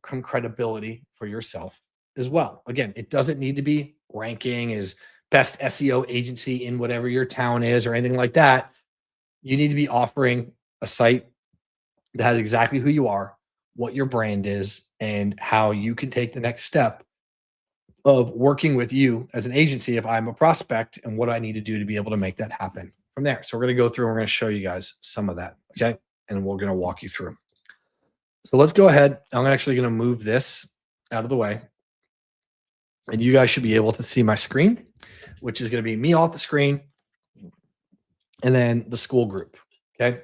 some credibility for yourself as well. Again, it doesn't need to be ranking as best SEO agency in whatever your town is or anything like that. You need to be offering a site that has exactly who you are, what your brand is, and how you can take the next step of working with you as an agency if I'm a prospect and what I need to do to be able to make that happen from there. So we're going to go through and we're going to show you guys some of that. Okay. And we're going to walk you through. So let's go ahead. I'm actually going to move this out of the way. And you guys should be able to see my screen, which is going to be me off the screen and then the school group. Okay.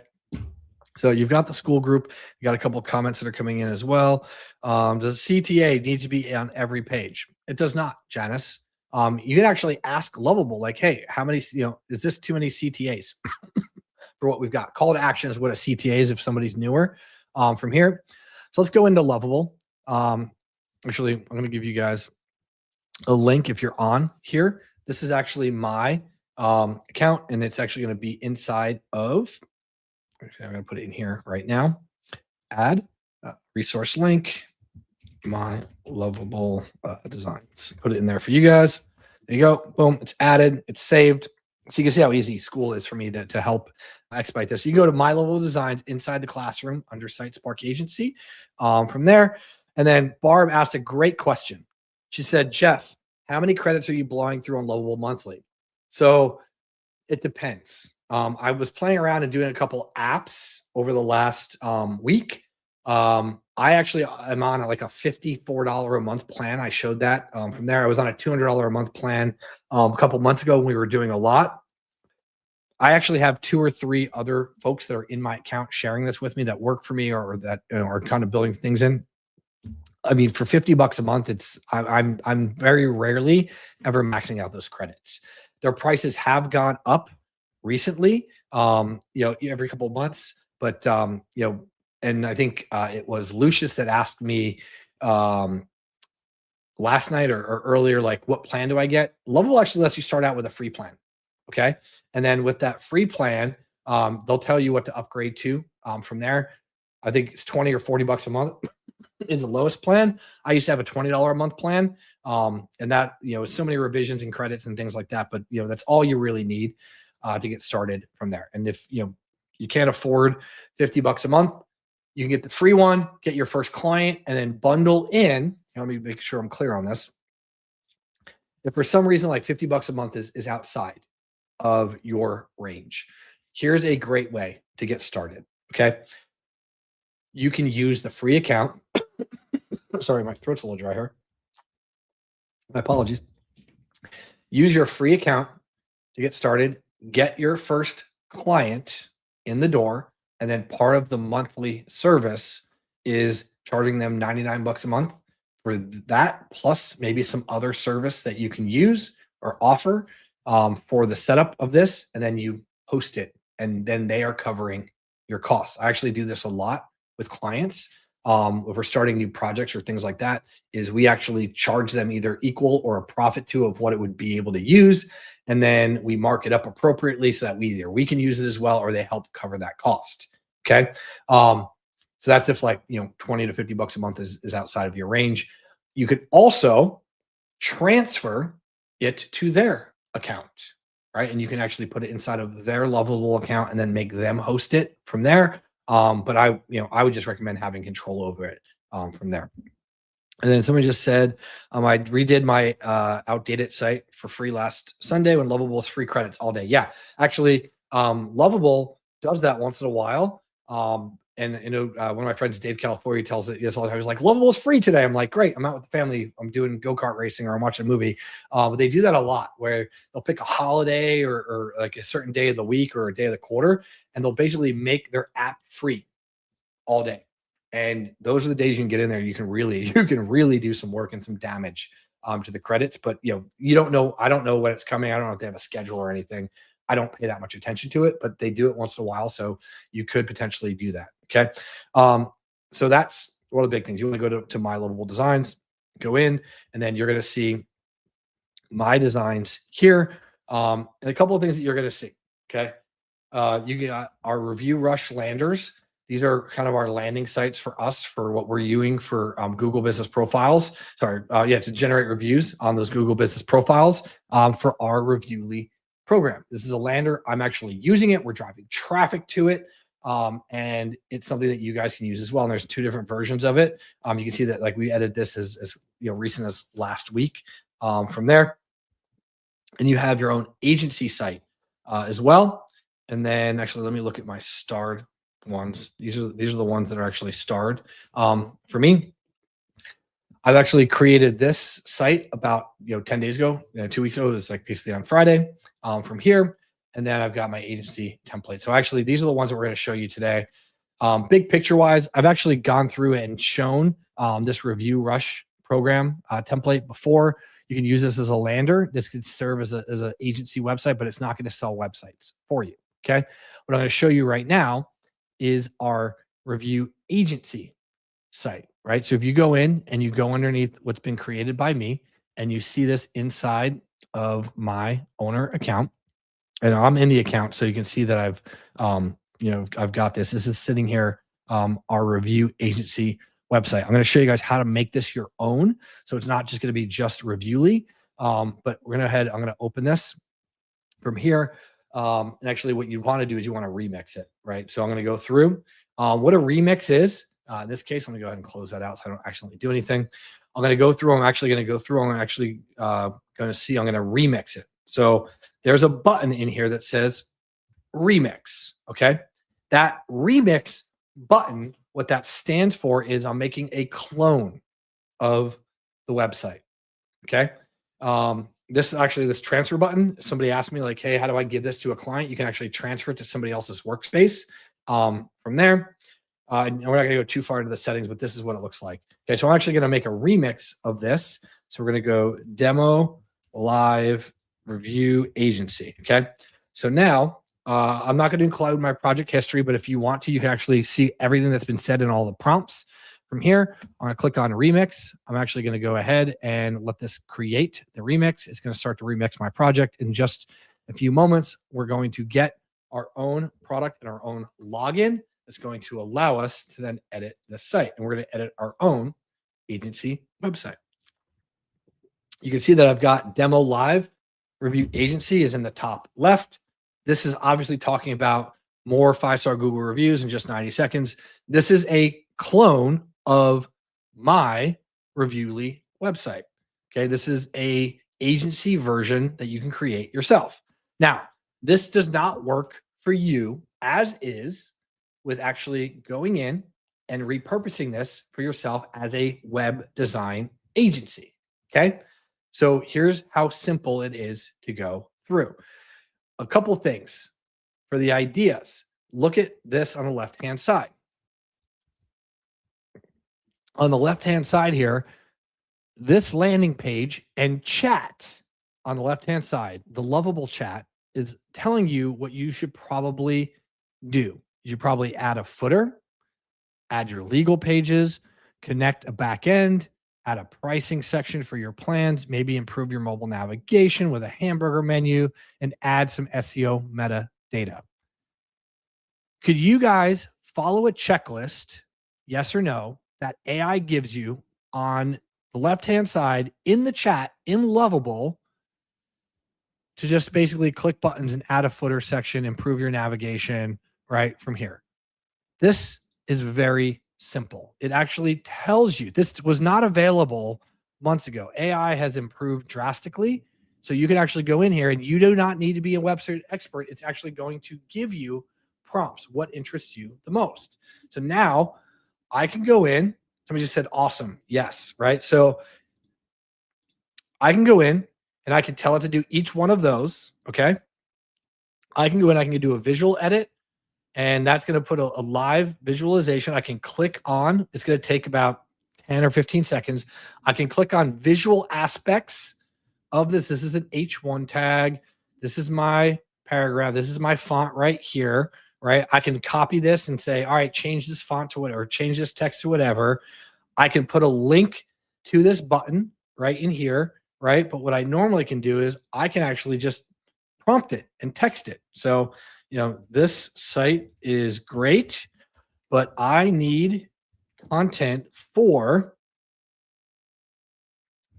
So you've got the school group. You got a couple of comments that are coming in as well. Does CTA need to be on every page? It does not, Janice. You can actually ask Lovable, like, hey, how many, is this too many CTAs for what we've got? Call to action is what a CTA is if somebody's newer from here. So let's go into Lovable. Actually, I'm going to give you guys a link if you're on here. This is actually my account, and it's actually going to be inside of, okay, I'm going to put it in here right now. Add resource link, my Lovable designs. Put it in there for you guys. There you go. Boom. It's added. It's saved. So you can see how easy school is for me to help expedite this. You can go to My Lovable Designs inside the classroom under Site Spark Agency from there. And then Barb asked a great question. She said, Jeff, how many credits are you blowing through on Lovable monthly? So it depends. I was playing around and doing a couple apps over the last week. I actually am on like a $54 a month plan. I showed that from there. I was on a $200 a month plan a couple months ago when we were doing a lot. I actually have 2 or 3 other folks that are in my account sharing this with me that work for me or that are kind of building things in. I mean, for $50 a month, I'm very rarely ever maxing out those credits. Their prices have gone up recently, every couple of months, but and I think it was Lucius that asked me last night or earlier, like, what plan do I get? Lovable actually lets you start out with a free plan. Okay. And then with that free plan, they'll tell you what to upgrade to from there. I think it's 20 or $40 a month is the lowest plan. I used to have a $20 a month plan. And that, so many revisions and credits and things like that, but that's all you really need to get started from there. And if, you can't afford $50 a month, you can get the free one, get your first client, and then bundle in. Let me make sure I'm clear on this. If for some reason, like $50 a month is outside of your range, here's a great way to get started. Okay. You can use the free account. Sorry, my throat's a little dry here. My apologies. Use your free account to get started. Get your first client in the door. And then part of the monthly service is charging them $99 a month for that, plus maybe some other service that you can use or offer for the setup of this. And then you host it, and then they are covering your costs. I actually do this a lot with clients. If we're starting new projects or things like that, is we actually charge them either equal or a profit to of what it would be able to use. And then we mark it up appropriately so that we can use it as well, or they help cover that cost. Okay. So that's if like, 20 to $50 a month is outside of your range. You could also transfer it to their account, right? And you can actually put it inside of their Lovable account and then make them host it from there. But I would just recommend having control over it from there. And then somebody just said, I redid my outdated site for free last Sunday when Lovable was free credits all day. Yeah, actually, Lovable does that once in a while. And one of my friends, Dave California, tells it all the time. He's like, Lovable is free today. I'm like, great. I'm out with the family. I'm doing go-kart racing or I'm watching a movie. But they do that a lot where they'll pick a holiday or like a certain day of the week or a day of the quarter, and they'll basically make their app free all day. And those are the days you can get in there. You can really do some work and some damage to the credits. But you don't know. I don't know when it's coming. I don't know if they have a schedule or anything. I don't pay that much attention to it, but they do it once in a while. So you could potentially do that. Okay. So that's one of the big things. You want to go to My Lovable Designs, go in, and then you're going to see my designs here. And a couple of things that you're going to see. Okay. You got our Review Rush landers. These are kind of our landing sites for us for what we're using for Google Business Profiles. To generate reviews on those Google Business Profiles for our Reviewly program. This is a lander. I'm actually using it. We're driving traffic to it. And it's something that you guys can use as well. And there's 2 different versions of it. You can see that like we edited this as recent as last week. from there. And you have your own agency site as well. And then actually, let me look at my starred ones. These are the ones that are actually starred. For me, I've actually created this site about 10 days ago, 2 weeks ago. It was like basically on Friday from here. And then I've got my agency template. So actually, these are the ones that we're going to show you today. Big picture wise, I've actually gone through and shown this review rush program template before. You can use this as a lander. This could serve as an agency website, but it's not going to sell websites for you. Okay. What I'm going to show you right now is our review agency site, right? So if you go in and you go underneath what's been created by me and you see this inside of my owner account, and I'm in the account, so you can see that I've got this. This is sitting here, our review agency website. I'm going to show you guys how to make this your own. So it's not just going to be just Reviewly, but we're going to I'm going to open this from here. And actually what you want to do is you want to remix it, right? So I'm going to go through what a remix is. In this case, let me go ahead and close that out so I don't accidentally do anything. I'm going to go through. I'm actually going to remix it. So there's a button in here that says remix. Okay. That remix button, what that stands for is I'm making a clone of the website. Okay. This transfer button, somebody asked me like, hey, how do I give this to a client? You can actually transfer it to somebody else's workspace from there. And we're not going to go too far into the settings, but this is what it looks like. Okay. So I'm actually going to make a remix of this. So we're going to go demo live review agency. Okay. So now I'm not going to include my project history, but if you want to, you can actually see everything that's been said in all the prompts from here. I'm going to click on remix. I'm actually going to go ahead and let this create the remix. It's going to start to remix my project in just a few moments. We're going to get our own product and our own login. That's going to allow us to then edit the site. And we're going to edit our own agency website. You can see that I've got demo live review agency is in the top left. This is obviously talking about more 5-star Google reviews in just 90 seconds. This is a clone of my Reviewly website. Okay, this is a agency version that you can create yourself. Now, this does not work for you as is with actually going in and repurposing this for yourself as a web design agency. Okay, so here's how simple it is to go through. A couple things for the ideas. Look at this on the left-hand side. On the left-hand side here, this landing page and chat on the left-hand side, the Lovable chat is telling you what you should probably do. You should probably add a footer, add your legal pages, connect a back end, add a pricing section for your plans, maybe improve your mobile navigation with a hamburger menu, and add some SEO metadata. Could you guys follow a checklist, yes or no, that AI gives you on the left-hand side in the chat in Lovable to just basically click buttons and add a footer section, improve your navigation right from here? This is very simple. It actually tells you this was not available months ago. AI has improved drastically. So you can actually go in here and you do not need to be a website expert. It's actually going to give you prompts, what interests you the most. So now I can go in. Somebody just said, awesome. Yes. Right. So I can go in and I can tell it to do each one of those. Okay. I can go in, I can do a visual edit, and that's going to put a live visualization. I can click on, it's going to take about 10 or 15 seconds. I can click on visual aspects of this. This is an H1 tag. This is my paragraph. This is my font right here, right? I can copy this and say, all right, change this font to whatever, change this text to whatever. I can put a link to this button right in here, right? But what I normally can do is I can actually just prompt it and text it. So, this site is great, but I need content for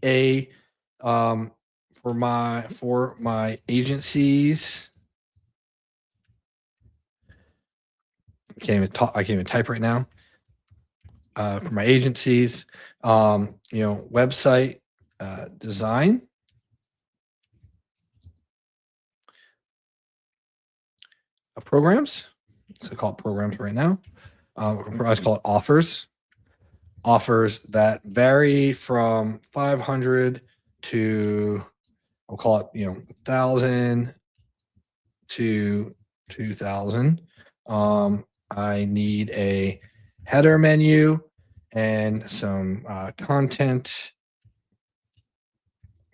a for my agencies. I can't even type right now. For my agencies, website design. programs. So call it programs right now. I call it offers. Offers that vary from 500 to, I'll call it, 1,000 to 2,000. I need a header menu and some content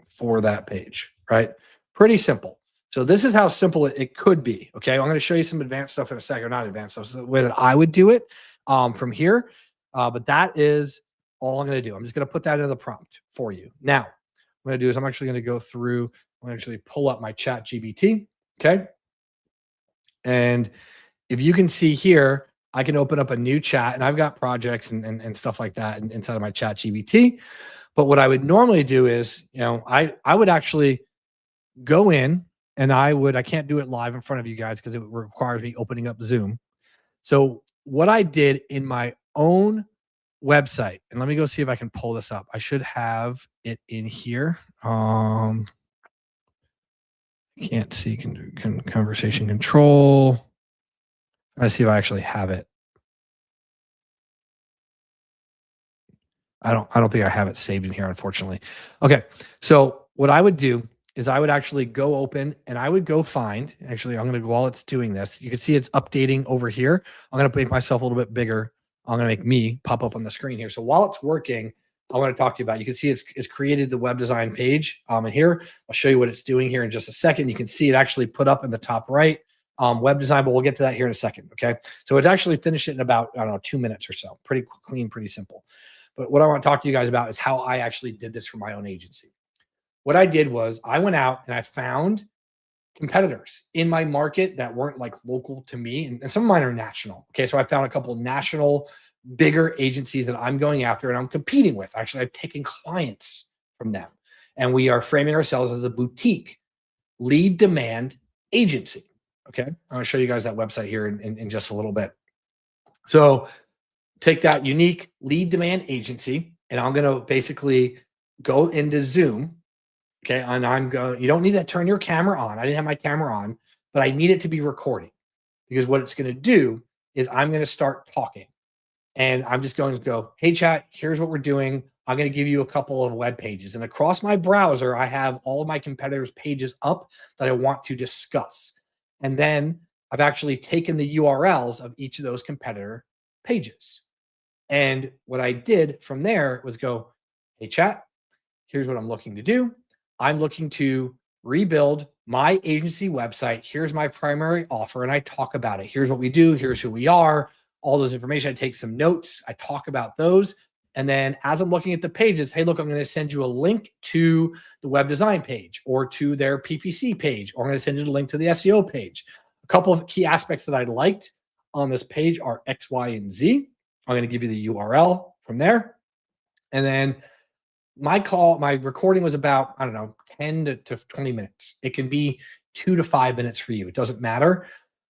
for that page, right? Pretty simple. So this is how simple it could be. Okay, I'm going to show you some advanced stuff in a second, or not advanced stuff, so the way that I would do it from here. But that is all I'm going to do. I'm just going to put that into the prompt for you. Now, what I'm going to do is I'm actually going to go through. I'm going to actually pull up my chat GBT. Okay, and if you can see here, I can open up a new chat, and I've got projects and stuff like that inside of my chat GBT. But what I would normally do is, I would actually go in and I can't do it live in front of you guys because it requires me opening up Zoom. So what I did in my own website, and let me go see if I can pull this up. I should have it in here. Can't see conversation control. Let's see if I actually have it. I don't think I have it saved in here, unfortunately. Okay. So what I would do is I would actually go open and I would go find, actually, I'm going to go while it's doing this. You can see it's updating over here. I'm going to make myself a little bit bigger. I'm going to make me pop up on the screen here. So while it's working, I want to talk to you about, you can see it's created the web design page. And here, I'll show you what it's doing here in just a second. You can see it actually put up in the top right, web design, but we'll get to that here in a second. Okay. So it's actually finished it in about, 2 minutes or so. Pretty clean, pretty simple. But what I want to talk to you guys about is how I actually did this for my own agency. What I did was I went out and I found competitors in my market that weren't like local to me. And some of mine are national. Okay. So I found a couple of national, bigger agencies that I'm going after and I'm competing with. Actually, I've taken clients from them. And we are framing ourselves as a boutique lead demand agency. Okay. I'm going to show you guys that website here in just a little bit. So take that unique lead demand agency, and I'm going to basically go into Zoom. Okay. And you don't need to turn your camera on. I didn't have my camera on, but I need it to be recording, because what it's going to do is I'm going to start talking and I'm just going to go, hey, chat, here's what we're doing. I'm going to give you a couple of web pages, and across my browser, I have all of my competitors' pages up that I want to discuss. And then I've actually taken the URLs of each of those competitor pages. And what I did from there was go, hey, chat, here's what I'm looking to do. I'm looking to rebuild my agency website. Here's my primary offer. And I talk about it. Here's what we do. Here's who we are. All those information. I take some notes. I talk about those. And then as I'm looking at the pages, hey, look, I'm going to send you a link to the web design page or to their PPC page, or I'm going to send you a link to the SEO page. A couple of key aspects that I liked on this page are X, Y, and Z. I'm going to give you the URL from there. And then my recording was about, 10 to 20 minutes. It can be 2 to 5 minutes for you. It doesn't matter.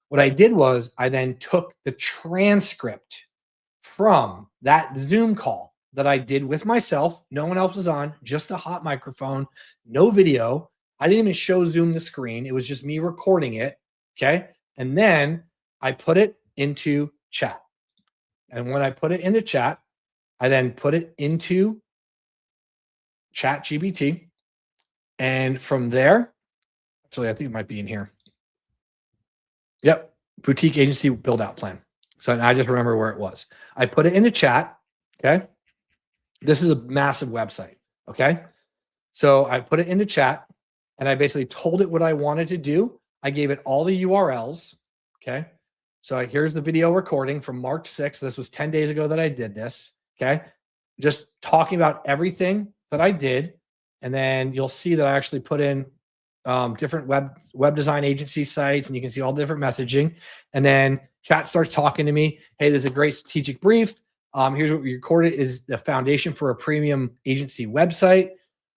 What I did was I then took the transcript from that Zoom call that I did with myself. No one else was on, just a hot microphone, no video. I didn't even show Zoom the screen. It was just me recording it. Okay. And then I put it into chat. And when I put it into chat, I then put it into chat GBT. And from there, actually, I think it might be in here. Yep. Boutique agency build out plan. So I just remember where it was. I put it into chat. Okay. This is a massive website. Okay. So I put it into chat and I basically told it what I wanted to do. I gave it all the URLs. Okay. So here's the video recording from March 6th. This was 10 days ago that I did this. Okay. Just talking about everything that I did. And then you'll see that I actually put in different web design agency sites, and you can see all the different messaging. And then chat starts talking to me. Hey, there's a great strategic brief. Here's what we recorded is the foundation for a premium agency website.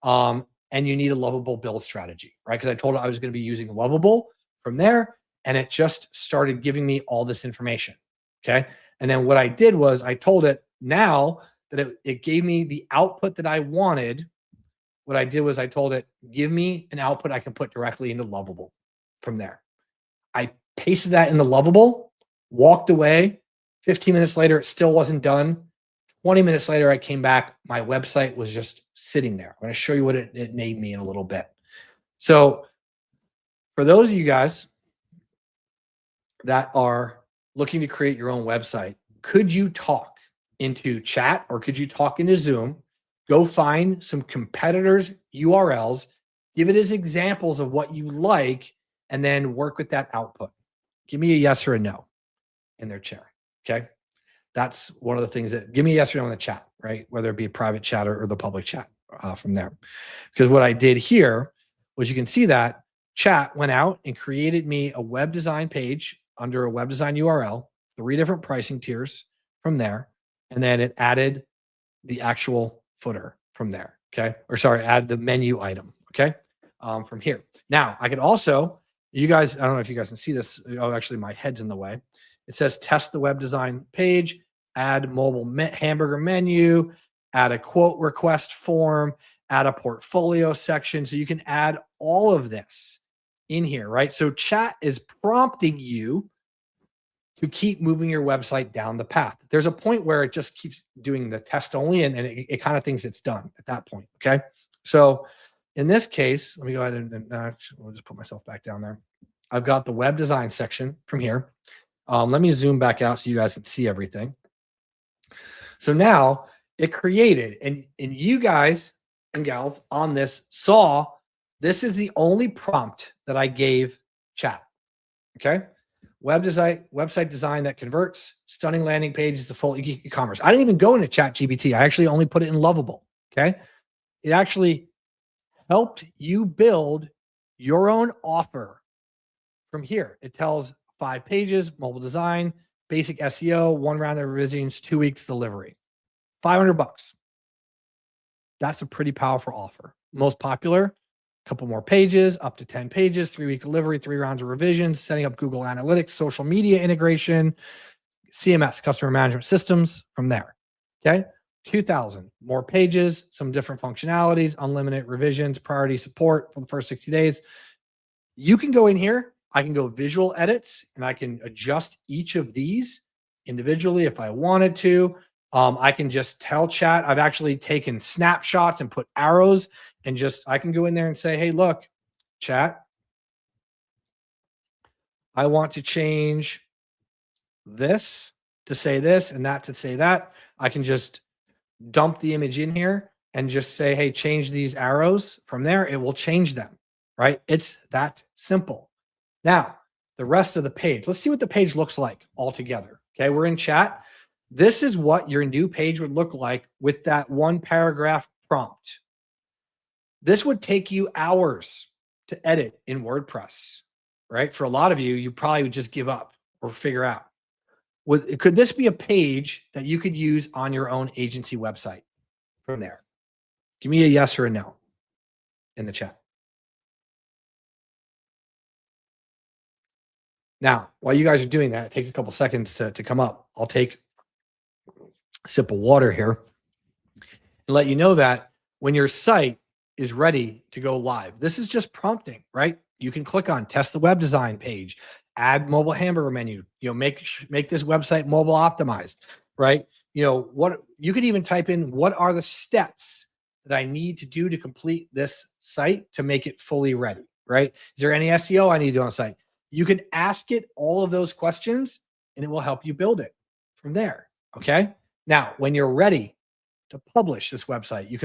And you need a Lovable build strategy, right? Because I told it I was going to be using Lovable from there. And it just started giving me all this information. Okay. And then what I did was I told it now that it gave me the output that I wanted. What I did was I told it, give me an output I can put directly into Lovable from there. I pasted that in the Lovable, walked away. 15 minutes later, it still wasn't done. 20 minutes later, I came back. My website was just sitting there. I'm going to show you what it made me in a little bit. So for those of you guys that are looking to create your own website, could you talk into chat or could you talk into Zoom? Go find some competitors' URLs, give it as examples of what you like, and then work with that output. Give me a yes or a no in their chat. Okay. That's one of the things that give me a yes or no in the chat, right? Whether it be a private chat or the public chat from there. Because what I did here was you can see that chat went out and created me a web design page under a web design URL, 3 different pricing tiers from there. And then it added the actual footer from there. Okay. Or sorry, add the menu item. Okay. From here. Now I could also, you guys, I don't know if you guys can see this. Oh, actually my head's in the way. It says test the web design page, add mobile hamburger menu, add a quote request form, add a portfolio section. So you can add all of this in here, right? So chat is prompting you to keep moving your website down the path. There's a point where it just keeps doing the test only and it kind of thinks it's done at that point. Okay. So in this case, let me go ahead and we'll just put myself back down there. I've got the web design section from here. Let me zoom back out so you guys can see everything. So now it created, and you guys and gals on this saw, this is the only prompt that I gave chat. Okay. Website design that converts, stunning landing pages to full e-commerce. I didn't even go into Chat GPT. I actually only put it in Lovable. Okay. It actually helped you build your own offer from here. It tells 5 pages, mobile design, basic SEO, 1 round of revisions, 2 weeks delivery, $500. That's a pretty powerful offer. Most popular, a couple more pages, up to 10 pages, 3-week delivery, 3 rounds of revisions, setting up Google Analytics, social media integration, CMS, customer management systems from there. Okay. 2,000 more pages, some different functionalities, unlimited revisions, priority support for the first 60 days. You can go in here. I can go visual edits and I can adjust each of these individually if I wanted to. I can just tell chat. I've actually taken snapshots and put arrows and I can go in there and say, hey, look, chat, I want to change this to say this and that to say that. I can just dump the image in here and just say, hey, change these arrows from there. It will change them, right? It's that simple. Now, the rest of the page, let's see what the page looks like altogether. Okay, we're in chat. This is what your new page would look like with that 1 paragraph prompt. This would take you hours to edit in WordPress, right? For a lot of you, you probably would just give up or figure out. Could this be a page that you could use on your own agency website from there? Give me a yes or a no in the chat. Now, while you guys are doing that, it takes a couple seconds to come up. I'll take a sip of water here and let you know that when your site is ready to go live, this is just prompting, right? You can click on test the web design page, add mobile hamburger menu, make this website mobile optimized, right? What you could even type in, what are the steps that I need to do to complete this site to make it fully ready, right? Is there any SEO I need to do on site? You can ask it all of those questions and it will help you build it from there. Okay. Now, when you're ready to publish this website, you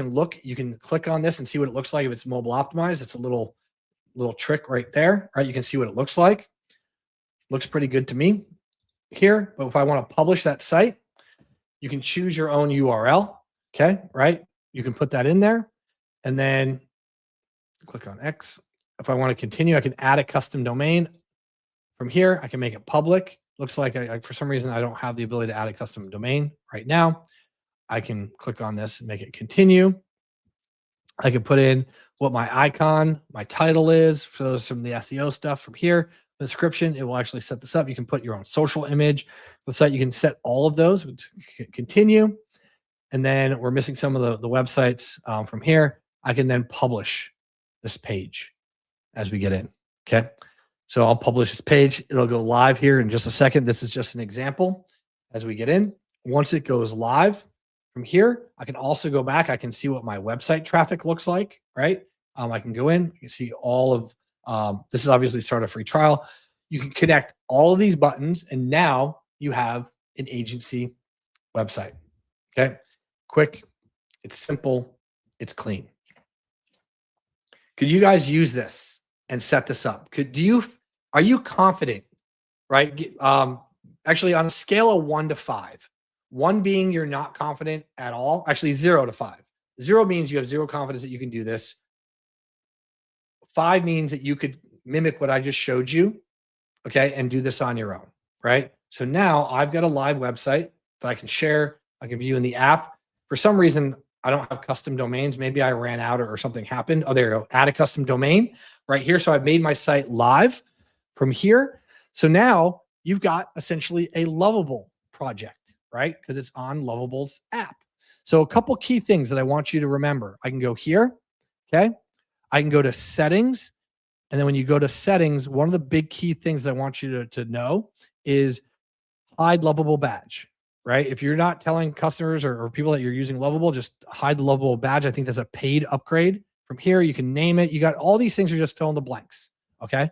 can click on this and see what it looks like if it's mobile optimized. It's a little trick right there, right? You can see what it looks like. Looks pretty good to me here. But if I want to publish that site, you can choose your own URL. Okay. Right. You can put that in there and then click on X. If I want to continue, I can add a custom domain. From here, I can make it public. Looks like for some reason, I don't have the ability to add a custom domain right now. I can click on this and make it continue. I can put in what my icon, my title is for those from the SEO stuff from here. The description, it will actually set this up. You can put your own social image. The site, you can set all of those. Continue. And then we're missing some of the websites from here. I can then publish this page as we get in. Okay. So I'll publish this page. It'll go live here in just a second. This is just an example as we get in. Once it goes live from here, I can also go back. I can see what my website traffic looks like, right? I can go in, you can see all of, this is obviously start a free trial. You can connect all of these buttons and now you have an agency website. Okay. Quick. It's simple. It's clean. Could you guys use this and set this up? Are you confident, right? Actually on a scale of 1 to 5, 1 being you're not confident at all, actually 0 to 5. 0 means you have zero confidence that you can do this. 5 means that you could mimic what I just showed you, okay, and do this on your own, right? So now I've got a live website that I can share. I can view in the app. For some reason, I don't have custom domains. Maybe I ran out or something happened. Oh, there you go. Add a custom domain right here. So I've made my site live from here. So now you've got essentially a Lovable project, right? Because it's on Lovable's app. So a couple key things that I want you to remember. I can go here, okay? I can go to settings. And then when you go to settings, one of the big key things that I want you to know is hide Lovable badge, right? If you're not telling customers or people that you're using Lovable, just hide the Lovable badge. I think that's a paid upgrade. From here, you can name it. You got all these things are just fill in the blanks, okay?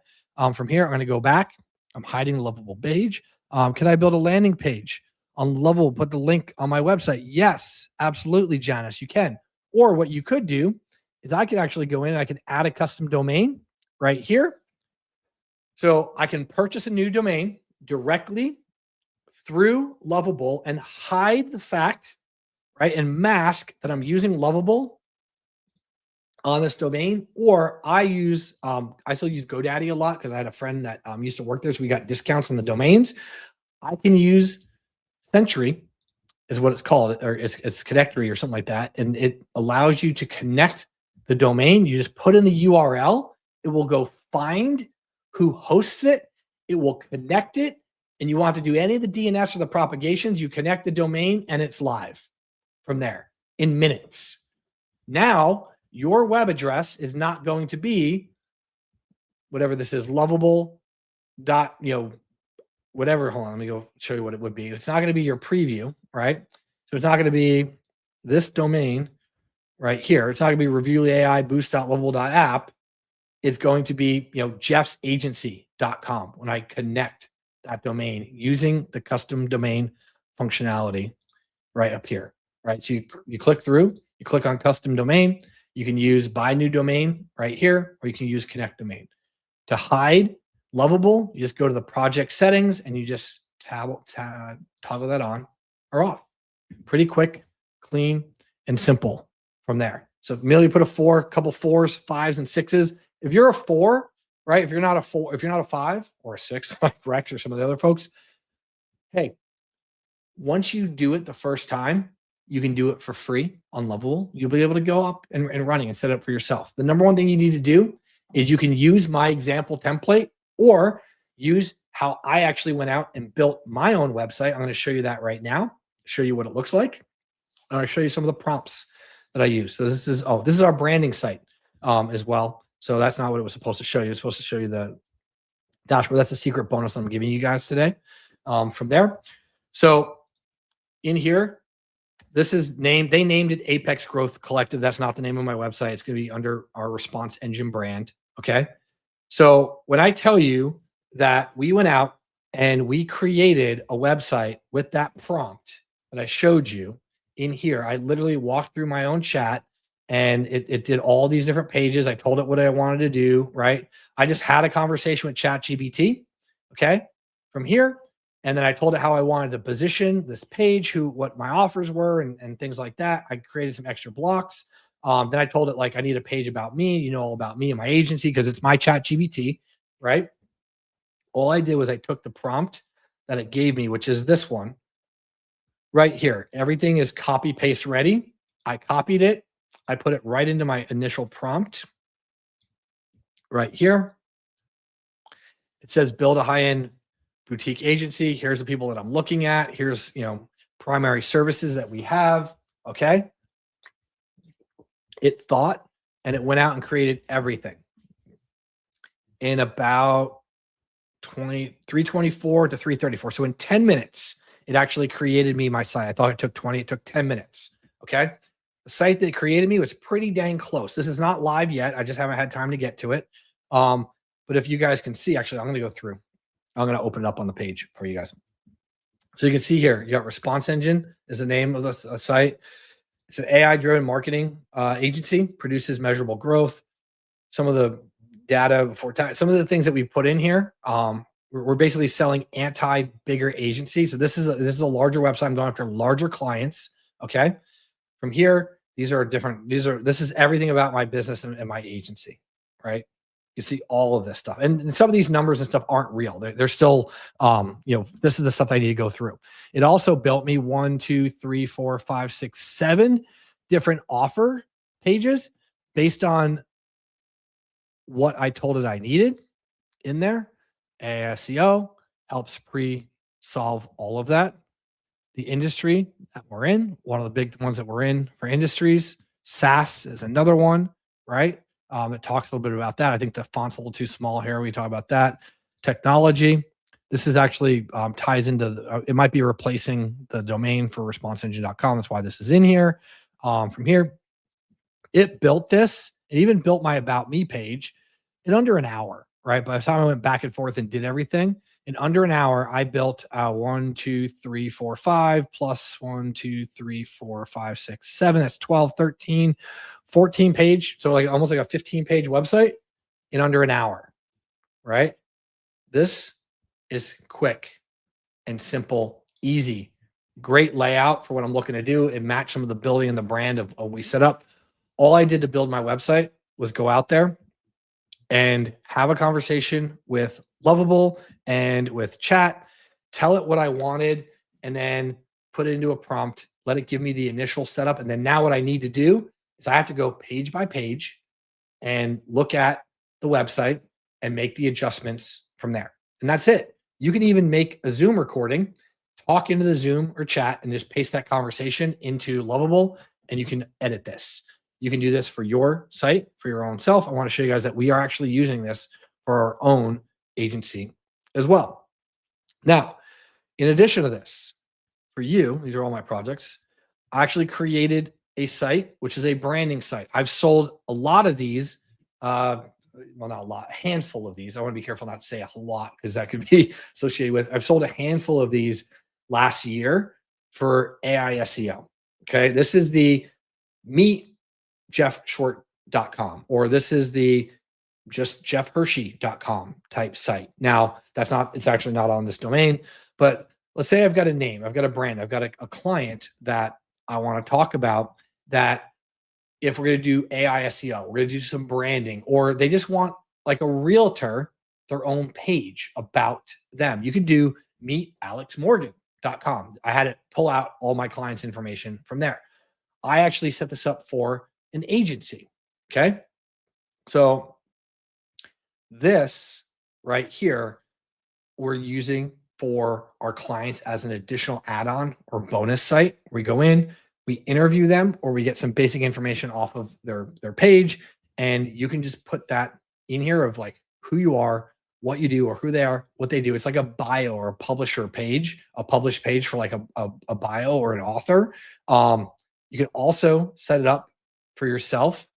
From here, I'm going to go back. I'm hiding the Lovable page. Can I build a landing page on Lovable? Put the link on my website? Yes, absolutely, Janice, you can. Or what you could do is I could actually go in and I can add a custom domain right here. So I can purchase a new domain directly through Lovable and hide the fact, right, and mask that I'm using Lovable on this domain. Or I still use GoDaddy a lot because I had a friend that used to work there, so we got discounts on the domains. I can use Sentry is what it's called, or it's Connectory or something like that, and it allows you to connect the domain. You just put in the URL. It will go find who hosts it. It will connect it. And you want to do any of the DNS or the propagations, you connect the domain and it's live from there in minutes. Now, your web address is not going to be whatever this is, Lovable dot, whatever. Hold on, let me go show you what it would be. It's not going to be your preview, right? So it's not going to be this domain right here. It's not going to be Reviewly AI boost.lovable.app. It's going to be, jeffsagency.com when I connect that domain using the custom domain functionality right up here, right? So you click through, you click on custom domain. You can use buy new domain right here, or you can use connect domain. To hide Lovable, you just go to the project settings and you just toggle that on or off. Pretty quick, clean, and simple from there. So immediately put a couple 4s, 5s, and 6s. If you're a 4, right? If you're not a 5 or a 6, like Rex or some of the other folks, hey, once you do it the first time, you can do it for free on Lovable. You'll be able to go up and running and set it up for yourself. The number one thing you need to do is you can use my example template or use how I actually went out and built my own website. I'm going to show you that right now, show you what it looks like. I'm going to show you some of the prompts that I use. So this is our branding site as well. So that's not what it was supposed to show you. It's supposed to show you the dashboard. That's a secret bonus I'm giving you guys today from there. So in here, this is they named it Apex Growth Collective. That's not the name of my website. It's going to be under our Response Engine brand. Okay. So when I tell you that we went out and we created a website with that prompt that I showed you in here, I literally walked through my own chat and it did all these different pages. I told it what I wanted to do, right? I just had a conversation with ChatGPT, okay, from here. And then I told it how I wanted to position this page, what my offers were and things like that. I created some extra blocks. Then I told it I need a page about me, all about me and my agency because it's my ChatGPT, right? All I did was I took the prompt that it gave me, which is this one right here. Everything is copy paste ready. I copied it. I put it right into my initial prompt right here. It says build a high-end boutique agency. Here's the people that I'm looking at. Here's, primary services that we have. Okay. It thought and it went out and created everything in about 324 to 334. So in 10 minutes, it actually created me my site. I thought it took 20, it took 10 minutes. Okay. The site that created me was pretty dang close. This is not live yet. I just haven't had time to get to it. But if you guys can see, actually, I'm going to go through. I'm going to open it up on the page for you guys. So you can see here, you got Response Engine is the name of the site. It's an AI-driven marketing agency, produces measurable growth. Some of the data before some of the things that we put in here, we're basically selling anti-bigger agencies. So this is a larger website. I'm going after larger clients. Okay. From here, this is everything about my business and my agency, right? You see all of this stuff. And some of these numbers and stuff aren't real. They're still, this is the stuff I need to go through. It also built me 1, 2, 3, 4, 5, 6, 7 different offer pages based on what I told it I needed in there. ASEO helps solve all of that. The industry that we're in, one of the big ones that we're in for industries, SaaS is another one, right? It talks a little bit about that. I think the font's a little too small here. We talk about that. Technology. This is actually ties into, it might be replacing the domain for responseengine.com. That's why this is in here. From here, it built this. It even built my About Me page in under an hour, right? By the time I went back and forth and did everything, in under an hour, I built 1, 2, 3, 4, 5 plus 1, 2, 3, 4, 5, 6, 7. That's 12, 13, 14 page. So like almost like a 15-page website in under an hour, right? This is quick and simple, easy, great layout for what I'm looking to do and match some of the building and the brand of what we set up. All I did to build my website was go out there and have a conversation with Lovable and with chat, tell it what I wanted, and then put it into a prompt, let it give me the initial setup. And then now what I need to do is I have to go page by page and look at the website and make the adjustments from there. And that's it. You can even make a Zoom recording, talk into the Zoom or chat, and just paste that conversation into Lovable, and you can edit this. You can do this for your site, for your own self. I want to show you guys that we are actually using this for our own agency as well. Now, in addition to this, for you, these are all my projects, I actually created a site, which is a branding site. I've sold a lot of these, well, not a lot, a handful of these. I want to be careful not to say a lot because that could be associated with, I've sold a handful of these last year for AI SEO. Okay. This is the meetjeffshort.com, or this is the just jeffhershey.com type site. Now it's actually not on this domain, but let's say I've got a name, I've got a brand, I've got a client that I want to talk about, that if we're going to do AI SEO, we're going to do some branding, or they just want like a realtor, their own page about them. You could do meetalexmorgan.com. I had it pull out all my clients' information from there. I actually set this up for an agency. Okay. So this right here, we're using for our clients as an additional add-on or bonus site. We go in, we interview them, or we get some basic information off of their page. And you can just put that in here of like who you are, what you do, or who they are, what they do. It's like a bio or a publisher page, a published page for like a bio or an author. You can also set it up for yourself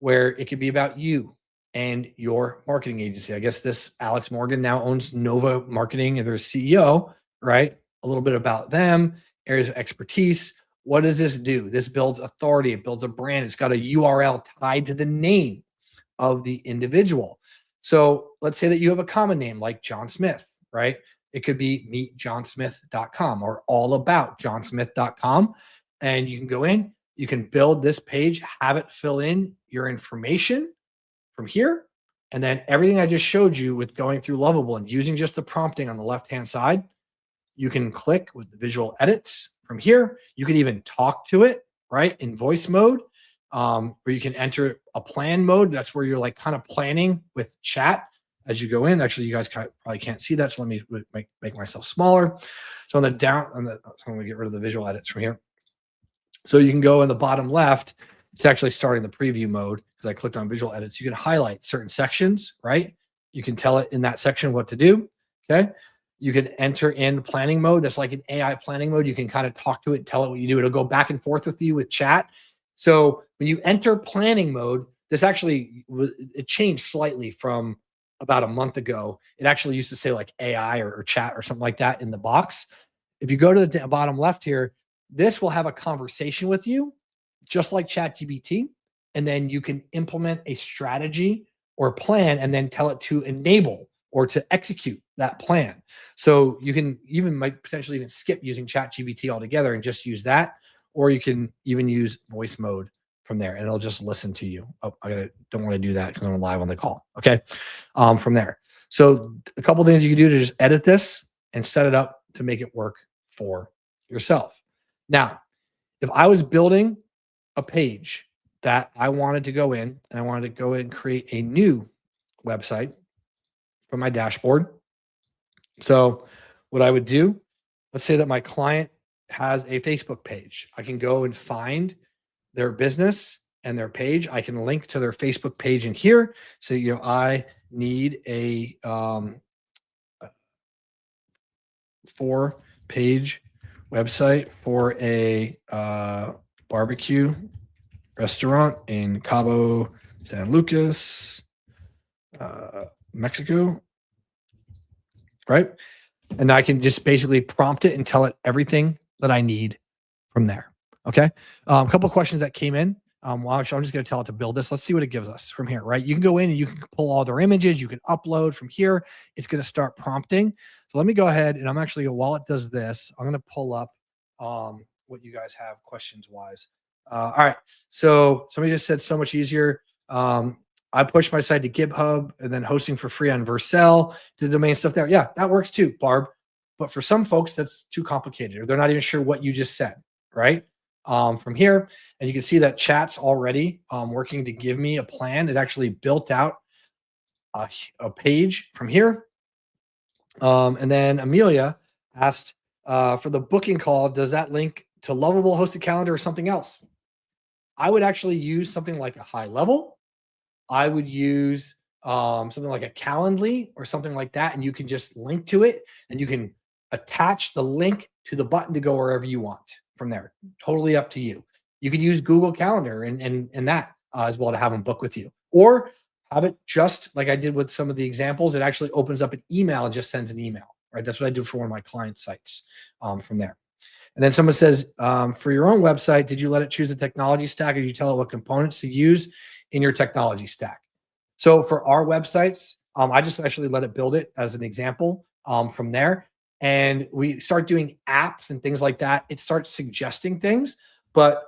where it could be about you and your marketing agency. I guess this Alex Morgan now owns Nova Marketing and their CEO, right? A little bit about them, areas of expertise. What does this do? This builds authority. It builds a brand. It's got a URL tied to the name of the individual. So let's say that you have a common name like John Smith, right? It could be meetjohnsmith.com or allaboutjohnsmith.com. And you can go in, you can build this page, have it fill in your information from here. And then everything I just showed you with going through Lovable and using just the prompting on the left-hand side, you can click with the visual edits from here. You can even talk to it, right, in voice mode, or you can enter a plan mode. That's where you're like kind of planning with chat as you go in. Actually, you guys probably can't see that, so let me make myself smaller. So on the so I'm going to get rid of the visual edits from here. So you can go in the bottom left. It's actually starting the preview mode because I clicked on visual edits. You can highlight certain sections, right? You can tell it in that section what to do. Okay. You can enter in planning mode. That's like an AI planning mode. You can kind of talk to it, tell it what you do. It'll go back and forth with you with chat. So when you enter planning mode, this actually it changed slightly from about a month ago. It actually used to say like AI or chat or something like that in the box. If you go to the bottom left here, this will have a conversation with you, just like ChatGPT, and then you can implement a strategy or plan and then tell it to enable or to execute that plan. So you can even might potentially even skip using ChatGPT altogether and just use that, or you can even use voice mode from there and it'll just listen to you. Oh, don't want to do that because I'm live on the call. Okay. From there. So a couple things you can do to just edit this and set it up to make it work for yourself. Now, if I was building a page that I wanted to go in and I wanted to go in and create a new website for my dashboard. So what I would do, let's say that my client has a Facebook page. I can go and find their business and their page. I can link to their Facebook page in here. So, I need a 4-page website for a barbecue restaurant in Cabo San Lucas, Mexico, right? And I can just basically prompt it and tell it everything that I need from there. Okay. A couple of questions that came in. Well, actually, I'm just going to tell it to build this. Let's see what it gives us from here, right? You can go in and you can pull all their images. You can upload from here. It's going to start prompting. So let me go ahead and I'm actually, while it does this, I'm going to pull up what you guys have questions wise. All right. So somebody just said so much easier. I pushed my site to GitHub and then hosting for free on Vercel, the domain stuff there. Yeah, that works too, Barb. But for some folks, that's too complicated or they're not even sure what you just said, right? From here, and you can see that chat's already working to give me a plan. It actually built out a page from here. And then Amelia asked for the booking call, does that link to Lovable hosted calendar or something else? I would actually use something like a high level. I would use something like a Calendly or something like that, and you can just link to it and you can attach the link to the button to go wherever you want from there. Totally up to you. You can use Google Calendar and that as well to have them book with you, or have it just like I did with some of the examples. It actually opens up an email and just sends an email, right? That's what I do for one of my client sites from there. And then someone says, for your own website, did you let it choose the technology stack or did you tell it what components to use in your technology stack? So for our websites, I just actually let it build it as an example from there. And we start doing apps and things like that. It starts suggesting things. But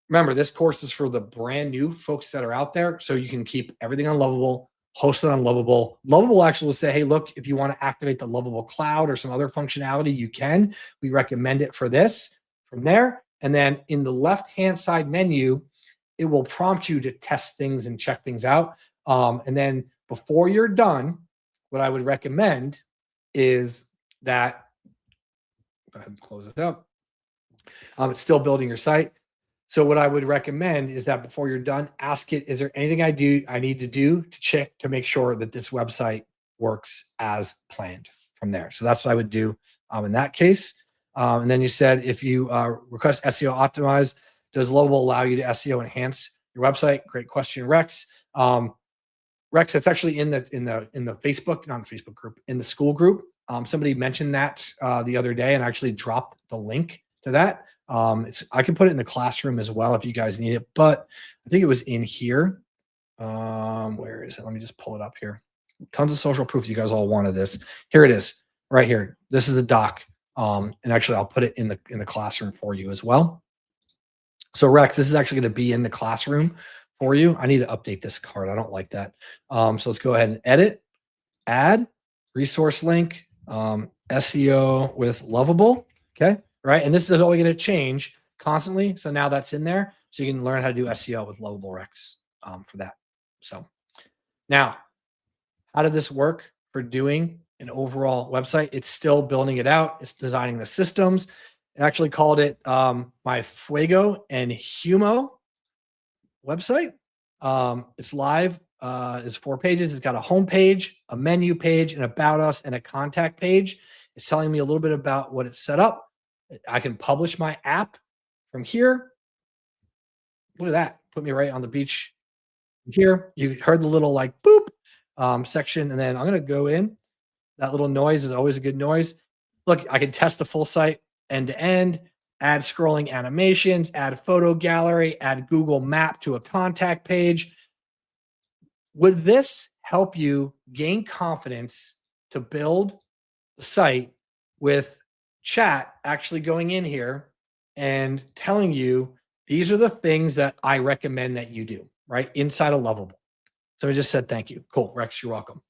remember, this course is for the brand new folks that are out there. So you can keep everything on Lovable, host it on Lovable. Lovable actually will say, hey, look, if you want to activate the Lovable cloud or some other functionality, you can. We recommend it for this from there. And then in the left-hand side menu, it will prompt you to test things and check things out. And then before you're done, what I would recommend is that, go ahead and close it up. It's still building your site. So what I would recommend is that before you're done, ask it, is there anything I need to do to check to make sure that this website works as planned from there? So that's what I would do in that case. And then you said, if you request SEO optimize, does Lovable allow you to SEO enhance your website? Great question, Rex. Rex, that's actually in the Facebook, not the Facebook group, in the school group. Somebody mentioned that the other day and actually dropped the link to that. I can put it in the classroom as well if you guys need it, but I think it was in here. Where is it? Let me just pull it up here. Tons of social proof. You guys all wanted this. Here it is, right here. This is the doc. And actually, I'll put it in the classroom for you as well. So Rex, this is actually going to be in the classroom for you. I need to update this card. I don't like that. So let's go ahead and edit, add, resource link, SEO with Lovable. Okay. Right. And this is only going to change constantly. So now that's in there. So you can learn how to do SEO with Lovable, Rex, for that. So now, how did this work for doing an overall website? It's still building it out. It's designing the systems. It actually called it my Fuego and Humo website. It's live is 4 pages. It's got a home page, a menu page, an about us, and a contact page. It's telling me a little bit about what it's set up. I can publish my app from here. Look at that. Put me right on the beach here. You heard the little like boop section. And then I'm going to go in. That little noise is always a good noise. Look, I can test the full site end to end, add scrolling animations, add photo gallery, add Google Map to a contact page. Would this help you gain confidence to build the site with chat actually going in here and telling you these are the things that I recommend that you do, right? Inside of Lovable. So I just said thank you. Cool, Rex, you're welcome.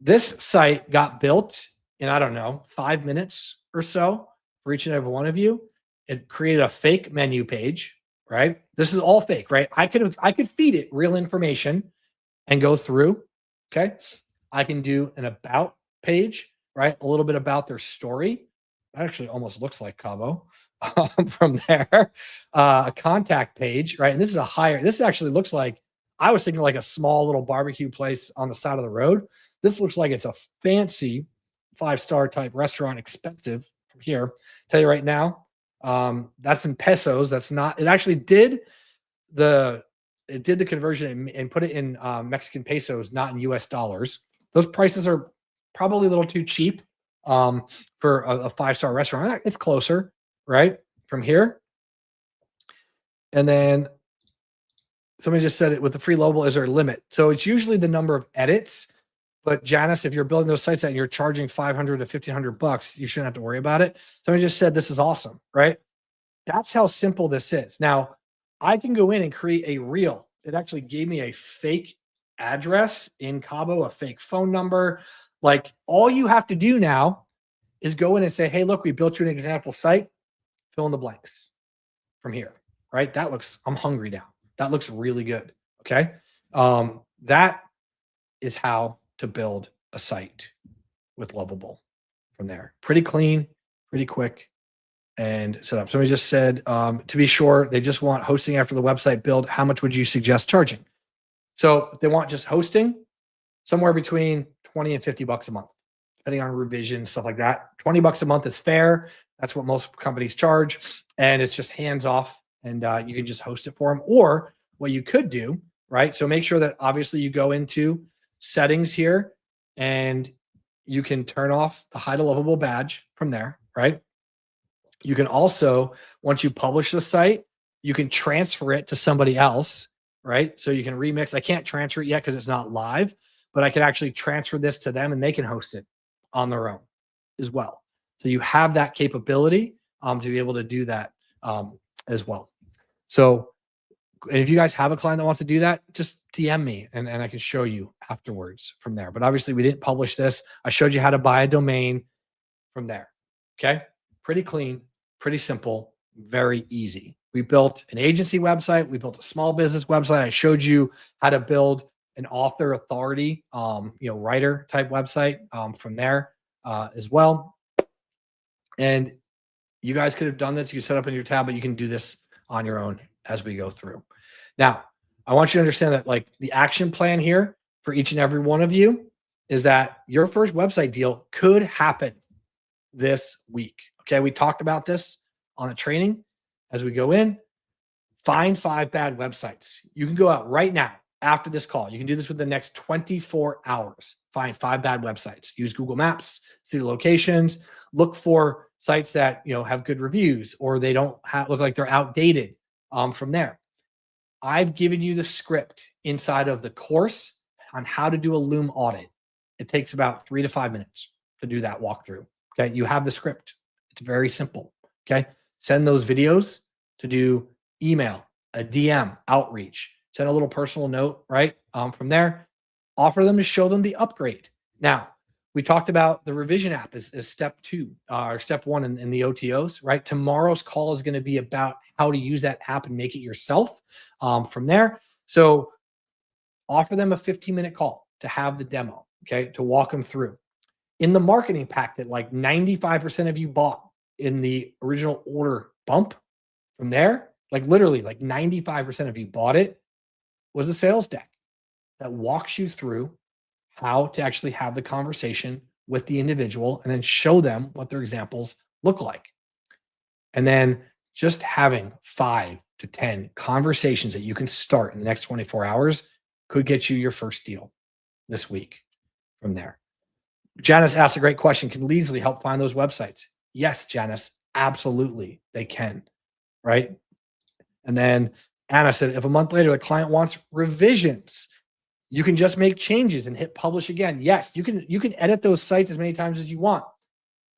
This site got built in, I don't know, 5 minutes or so for each and every one of you. It created a fake menu page, right? This is all fake, right? I could feed it real information and go through. Okay. I can do an about page, right? A little bit about their story. That actually almost looks like Cabo from there. A contact page, right? And this is a higher, this actually looks like, I was thinking like a small little barbecue place on the side of the road. This looks like it's a fancy 5-star type restaurant, expensive from here. Tell you right now, that's in pesos. That's not, it actually did the conversion and put it in Mexican pesos, not in US dollars. Those prices are probably a little too cheap for a 5-star restaurant. It's closer, right? From here. And then somebody just said it with the free Lovable, is there a limit? So it's usually the number of edits. But Janice, if you're building those sites out and you're charging $500 to $1,500, you shouldn't have to worry about it. Somebody just said this is awesome, right? That's how simple this is. Now, I can go in and create a reel. It actually gave me a fake address in Cabo, a fake phone number. Like all you have to do now is go in and say, hey, look, we built you an example site. Fill in the blanks from here, right? That looks, I'm hungry now. That looks really good. Okay. That is how to build a site with Lovable from there. Pretty clean, pretty quick, and set up. Somebody just said, to be sure, they just want hosting after the website build. How much would you suggest charging? So if they want just hosting, somewhere between 20 and 50 bucks a month, depending on revisions, stuff like that. 20 bucks a month is fair. That's what most companies charge. And it's just hands off and you can just host it for them. Or what you could do, right? So make sure that obviously you go into settings here and you can turn off the hide a Lovable badge from there, right? You can also, once you publish the site, you can transfer it to somebody else, right? So you can remix. I can't transfer it yet because it's not live, but I can actually transfer this to them and they can host it on their own as well. So you have that capability to be able to do that as well. So, and if you guys have a client that wants to do that, just DM me and I can show you afterwards from there. But obviously we didn't publish this. I showed you how to buy a domain from there. Okay. Pretty clean, pretty simple, very easy. We built an agency website. We built a small business website. I showed you how to build an author authority, writer type website from there as well. And you guys could have done this. You could set up in your tab, but you can do this on your own as we go through. Now, I want you to understand that like the action plan here for each and every one of you is that your first website deal could happen this week. Okay. We talked about this on the training as we go in. Find 5 bad websites. You can go out right now after this call. You can do this within the next 24 hours. Find 5 bad websites. Use Google Maps, see the locations, look for sites that have good reviews or they don't look like they're outdated from there. I've given you the script inside of the course on how to do a Loom audit. It takes about 3 to 5 minutes to do that walkthrough. Okay. You have the script. It's very simple. Okay. Send those videos to do email, a DM outreach, send a little personal note, right? From there, offer them to show them the upgrade. Now, we talked about the revision app is step 2 or step 1 in the OTOs, right? Tomorrow's call is going to be about how to use that app and make it yourself from there. So offer them a 15-minute call to have the demo, okay, to walk them through. In the marketing pack that like 95% of you bought in the original order bump from there, like literally like 95% of you bought it, was a sales deck that walks you through how to actually have the conversation with the individual and then show them what their examples look like. And then just having 5 to 10 conversations that you can start in the next 24 hours could get you your first deal this week from there. Janice asked a great question. Can Leadsly help find those websites? Yes, Janice, absolutely. They can, right? And then Anna said, if a month later the client wants revisions, you can just make changes and hit publish again. Yes, you can edit those sites as many times as you want.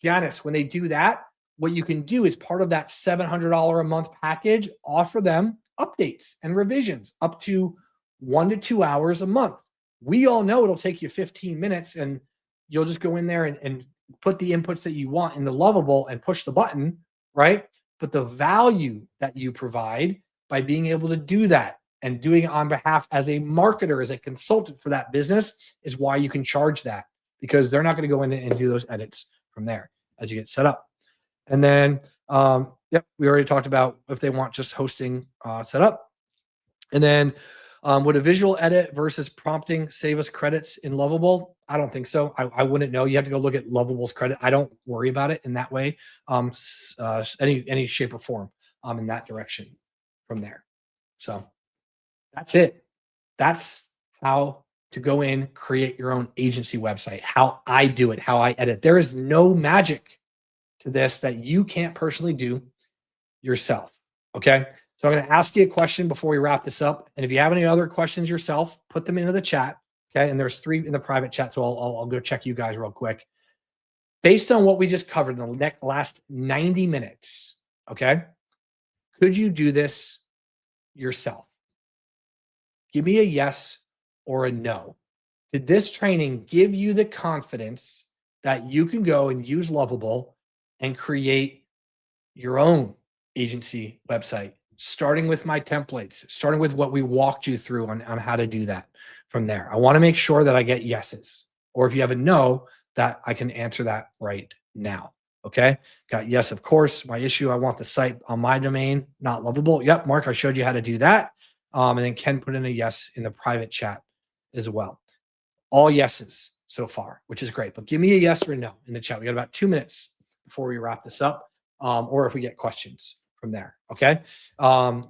Janice, when they do that, what you can do is part of that $700 a month package, offer them updates and revisions up to 1 to 2 hours a month. We all know it'll take you 15 minutes and you'll just go in there and put the inputs that you want in the Lovable and push the button, right? But the value that you provide by being able to do that and doing it on behalf as a marketer, as a consultant for that business is why you can charge that, because they're not going to go in and do those edits from there as you get set up. And then, yep, we already talked about if they want just hosting set up. And then would a visual edit versus prompting save us credits in Lovable? I don't think so. I wouldn't know. You have to go look at Lovable's credit. I don't worry about it in that way, any shape or form in that direction from there. So that's it. That's how to go in, create your own agency website, how I do it, how I edit. There is no magic to this that you can't personally do yourself. Okay. So I'm going to ask you a question before we wrap this up. And if you have any other questions yourself, put them into the chat. Okay. And there's 3 in the private chat. So I'll go check you guys real quick. Based on what we just covered in the last 90 minutes. Okay. Could you do this yourself? Give me a yes or a no. Did this training give you the confidence that you can go and use Lovable and create your own agency website, starting with my templates, starting with what we walked you through on how to do that from there? I want to make sure that I get yeses, or if you have a no, that I can answer that right now. Okay. Got yes, of course. My issue, I want the site on my domain, not Lovable. Yep, Mark, I showed you how to do that. And then Ken put in a yes in the private chat as well. All yeses so far, which is great. But give me a yes or a no in the chat. We got about 2 minutes before we wrap this up, or if we get questions from there. Okay.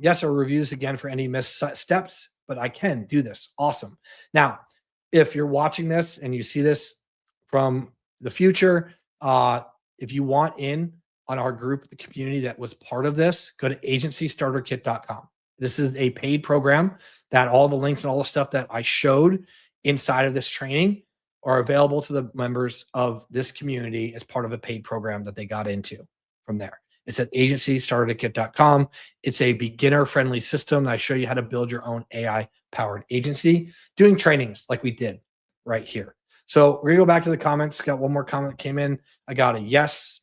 Yes, I'll review this again for any missed steps, but I can do this. Awesome. Now, if you're watching this and you see this from the future, if you want in on our group, the community that was part of this, go to agencystarterkit.com. This is a paid program that all the links and all the stuff that I showed inside of this training are available to the members of this community as part of a paid program that they got into from there. It's at agencystarterkit.com. It's a beginner-friendly system that I show you how to build your own AI-powered agency, doing trainings like we did right here. So we're going to go back to the comments. Got one more comment that came in. I got a yes.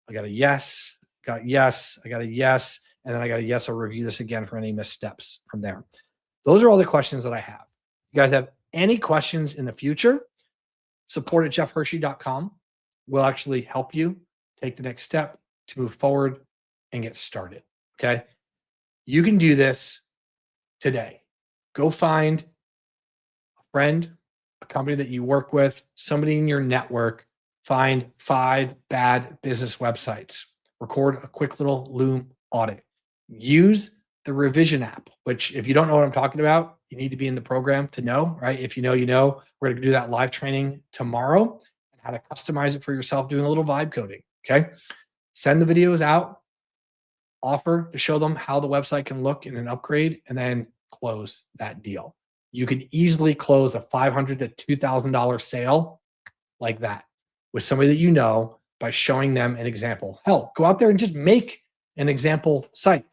I got a yes. Got yes. I got a yes. And then I got a yes. I'll review this again for any missteps from there. Those are all the questions that I have. You guys have any questions in the future? Support at jeffhershey.com will actually help you take the next step to move forward and get started. Okay. You can do this today. Go find a friend, a company that you work with, somebody in your network. Find 5 bad business websites. Record a quick little Loom audit. Use the revision app, which if you don't know what I'm talking about, you need to be in the program to know, right? If you know, you know. We're going to do that live training tomorrow and how to customize it for yourself, doing a little vibe coding. Okay. Send the videos out, offer to show them how the website can look in an upgrade, and then close that deal. You can easily close a $500 to $2,000 sale like that with somebody that you know by showing them an example. Hell, go out there and just make an example site.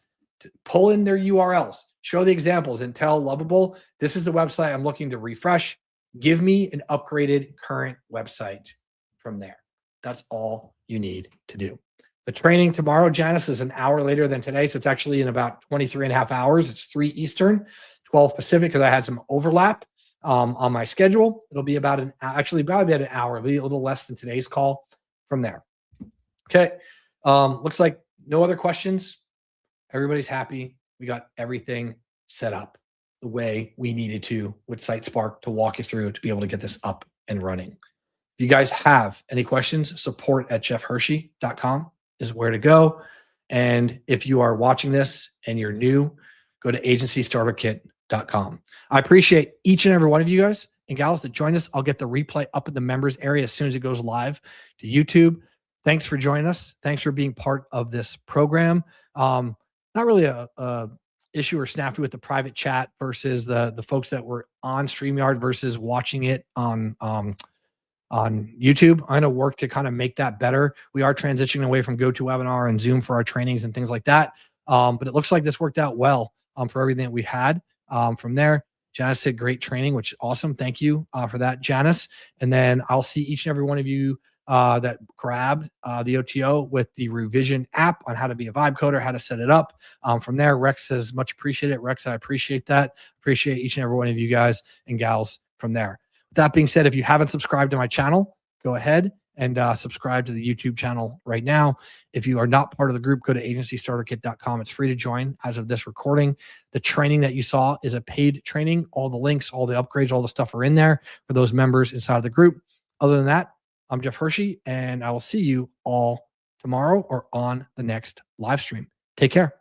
Pull in their URLs, show the examples, and tell Lovable, this is the website I'm looking to refresh. Give me an upgraded current website from there. That's all you need to do. The training tomorrow, Janice, is an hour later than today. So it's actually in about 23 and a half hours. It's 3 Eastern, 12 Pacific, because I had some overlap on my schedule. It'll be about probably about an hour. It'll be a little less than today's call from there. Okay. Looks like no other questions. Everybody's happy. We got everything set up the way we needed to with SiteSpark to walk you through to be able to get this up and running. If you guys have any questions, support@jeffhershey.com is where to go. And if you are watching this and you're new, go to agencystarterkit.com. I appreciate each and every one of you guys and gals that join us. I'll get the replay up in the members area as soon as it goes live to YouTube. Thanks for joining us. Thanks for being part of this program. Not really a issue or snafu with the private chat versus the folks that were on StreamYard versus watching it on YouTube. I'm going to work to kind of make that better. We are transitioning away from GoToWebinar and Zoom for our trainings and things like that. But it looks like this worked out well for everything that we had from there. Janice said great training, which is awesome. Thank you for that, Janice. And then I'll see each and every one of you that grabbed the OTO with the revision app on how to be a vibe coder, how to set it up. From there, Rex says much appreciated. Rex, I appreciate that. Appreciate each and every one of you guys and gals from there. With that being said, if you haven't subscribed to my channel, go ahead and subscribe to the YouTube channel right now. If you are not part of the group, go to agencystarterkit.com. It's free to join as of this recording. The training that you saw is a paid training. All the links, all the upgrades, all the stuff are in there for those members inside of the group. Other than that, I'm Jeff Hershey, and I will see you all tomorrow or on the next live stream. Take care.